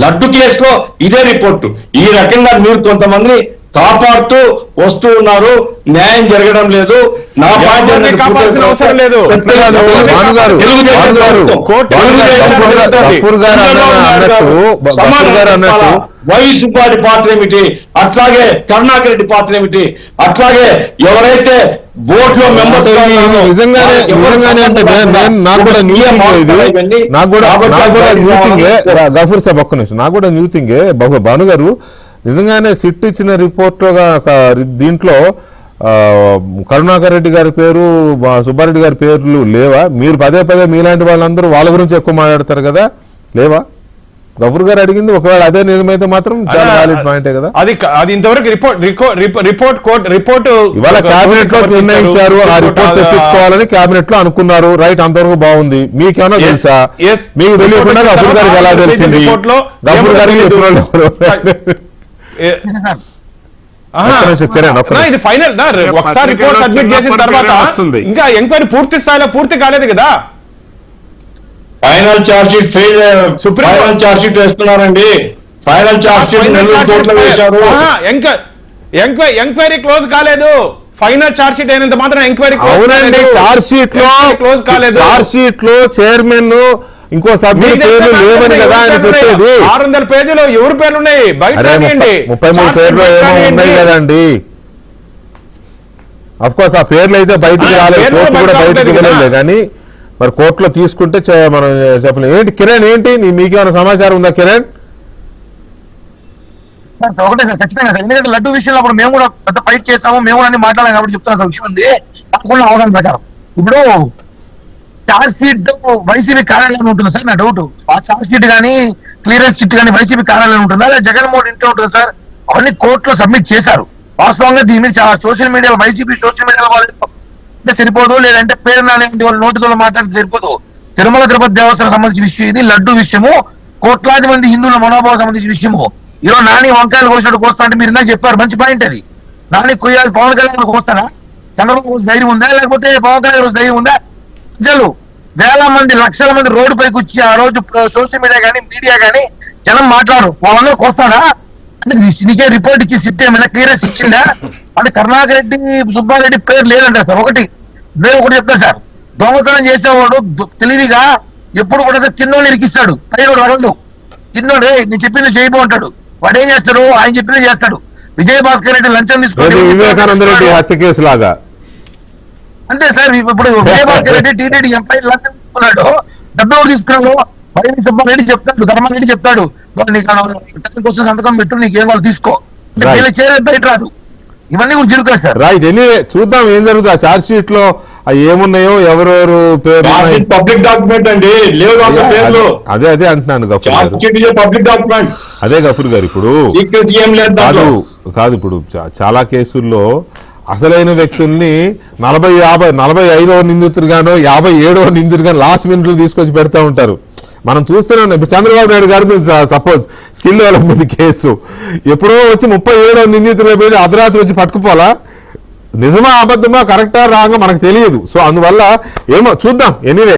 లడ్డు కేసులో ఇదే రిపోర్టు. ఈ రకంగా మీరు కొంతమంది కాపాడుతూ వస్తూ ఉన్నారు, న్యాయం జరగడం లేదు. నా పాయింట్ కాపాడాల్సిన అవసరం లేదు. వైవి సుబ్బారెడ్డి పాత్ర ఏమిటి, అట్లాగే కరుణాకర్ రెడ్డి పాత్ర ఏమిటి, అట్లాగే ఎవరైతే బోర్డు లో మెంబర్స్ గఫూర్ సాబ్ ఒక్క నిమిషం, నాకు కూడా న్యూ థింగే భాను గారు. నిజంగానే సిట్ ఇచ్చిన రిపోర్ట్లోగా దీంట్లో కరుణాకర్ రెడ్డి గారి పేరు, సుబ్బారెడ్డి గారి పేర్లు లేవా? మీరు పదే మీలాంటి వాళ్ళందరూ వాళ్ళ గురించి ఎక్కువ మాట్లాడతారు కదా, లేవా? గఫూర్ గారు అడిగింది ఒకవేళ అదే నిజమైతే మాత్రం చాలా వాలిడ్ పాయింటే కదా. అది ఇంతవరకు రిపోర్ట్ ఇవాళ కేబినెట్ లో నిర్ణయించారు, ఆ రిపోర్ట్ తెప్పించుకోవాలని కేబినెట్ లో అనుకున్నారు. రైట్, అంతవరకు బాగుంది. మీకేమన్నా తెలుసా? మీకు తెలియకుండా గఫూర్ గారికి ఎలా తెలిసింది? గఫూర్ గారికి ఇది ఫైనల్. ఒకసారి రిపోర్ట్ సబ్మిట్ చేసిన తర్వాత ఇంకా ఎంక్వైరీ పూర్తి స్థాయిలో పూర్తి కాలేదు కదా. Final charge sheet final charge sheet వేస్తున్నారండి. ఫైనల్ ఛార్జ్ షీట్ కోర్టులో వేశారు. ఎంక్వైరీ క్లోజ్ కాలేదు. ఫైనల్ ఛార్జ్ షీట్ అయినంత మాత్రం ఎంక్వైరీ అవునండి. ఛార్జ్ షీట్ లో క్లోజ్ కాలేదు. ఛార్జ్ షీట్ లో చైర్మన్ ఇంకో సభ్యుల పేర్లు లేవని కదా ఆయన చెప్పేది. 600 పేజీలో ఎవరి పేర్లు ఉన్నాయి? బయట 33 పేర్లు ఏమో ఉన్నాయి కదండి. అఫ్ కోర్స్ ఆ పేర్లు అయితే బయటకు రాలేదు, కోర్టు కూడా బయటకు వెళ్ళలేదు. కానీ మరి కోర్టులో తీసుకుంటే మనం చెప్పలేము. ఏంటి కిరణ్, ఏంటి మీకేమైనా సమాచారం ఉందా కిరణ్? ఒకటే సార్, ఖచ్చితంగా సార్. ఎందుకంటే లడ్డు విషయంలో అప్పుడు మేము కూడా పెద్ద ఫైట్ చేస్తాము, మేము కూడా అన్ని మాట్లాడాలి కాబట్టి చెప్తున్నా సార్. విషయం ఉంది తప్పకుండా అవగాహన ప్రకారం. ఇప్పుడు ఛార్జ్ షీట్ వైసీపీ కార్యాలయం ఉంటుంది సార్, నా డౌట్. ఆ ఛార్జ్ షీట్ కానీ క్లియరెన్స్ షీట్ కానీ వైసీపీ కార్యాలయం ఉంటుందా లేదా జగన్మోహన్ ఇంట్లో ఉంటుంది సార్? అవన్నీ కోర్టులో సబ్మిట్ చేశారు. వాస్తవంగా దీని మీద సోషల్ మీడియాలో వైసీపీ సోషల్ మీడియాలో వాళ్ళు సరిపోదు, లేదంటే పేరు నాని వాళ్ళు నోటితో మాట్లాడితే సరిపోదు. తిరుమల తిరుపతి దేవస్థానం సంబంధించిన విషయం ఇది. లడ్డు విషయము కోట్లాది మంది హిందువుల మనోభావం సంబంధించిన విషయము. ఈరోజు నాని వంకాయలు కోసినట్టు కోస్తా అంటే మీరు ఇందాక చెప్పారు, మంచి పాయింట్ అది. నాని కొయ్యాలి, పవన్ కళ్యాణ్ కోస్తారా? చంద్రబాబు రోజు ధైర్యం ఉందా, లేకపోతే పవన్ కళ్యాణ్ రోజు ధైర్యం ఉందా? ప్రజలు వేల మంది లక్షల మంది రోడ్డు పైకి వచ్చి ఆ రోజు సోషల్ మీడియా కానీ మీడియా కానీ జనం మాట్లాడు, వాళ్ళందరూ కోస్తాడా అంటే నీకే రిపోర్ట్ ఇచ్చి సిట్ ఏమైనా క్లియరెన్స్ ఇచ్చిందా అంటే? కరుణాకర్ రెడ్డి, సుబ్బారెడ్డి పేరు లేదంటారు సార్. నేను ఒకటి చెప్తా సార్, దొంగతనం చేసేవాడు తెలివిగా ఎప్పుడు కూడా సార్ చిన్నోళ్ళు ఇరికిస్తాడు, పైన అడగడు. చిన్నోడు నేను చెప్పింది చేయబో అంటాడు. వాడు ఏం చేస్తాడు? ఆయన చెప్పింది చేస్తాడు. విజయభాస్కర్ రెడ్డి లంచం తీసుకొని వివేకానంద రెడ్డి హత్య కేసు లాగా అంటే సార్. ఇప్పుడు విజయభాస్కర్ రెడ్డి టీటీడీ ఎంపై లంచం తీసుకున్నాడు, డబ్బు ఎవరు తీసుకున్నాడు? వైవి సుబ్బారెడ్డి చెప్తాడు, ధర్మారెడ్డి చెప్తాడు, నీకు కోసం సంతకం పెట్టు, నీకేం వాళ్ళు తీసుకో. చేయలేదు, బయట రాదు. ఇవన్నీ కూడా చిరుకేస్తారు. రైట్, ఎనీవే చూద్దాం ఏం జరుగుతుంది ఆ ఛార్జ్ షీట్ లో ఏమున్నాయో, ఎవరెవరు పేరు పబ్లిక్ డాక్యుమెంట్ అండి, లేవు దాంట్లో పేర్లు. అదే అదే అంటున్నాను గఫూర్ గారు, పబ్లిక్ డాక్యుమెంట్. అదే గఫూర్ గారు ఇప్పుడు సీక్రెసీ ఏం లేదు దాంట్లో. కాదు ఇప్పుడు చాలా కేసుల్లో అసలైన వ్యక్తుల్ని 45వ నిందితుడిగానో 57వ నిందితుడిగానో లాస్ట్ మినిట్లు తీసుకొచ్చి పెడతా ఉంటారు. మనం చూస్తూనే ఉన్నాం. ఇప్పుడు చంద్రబాబు నాయుడు గారు సపోజ్ స్కిల్ డెవలప్మెంట్ కేసు ఎప్పుడో వచ్చి 37వ నిందితుడిగా పోయి అర్ధరాత్రి వచ్చి పట్టుకుపోలా, నిజమా అబద్ధమా కరెక్టా రాంగా మనకు తెలియదు. సో అందువల్ల ఏమో చూద్దాం. ఎనీవే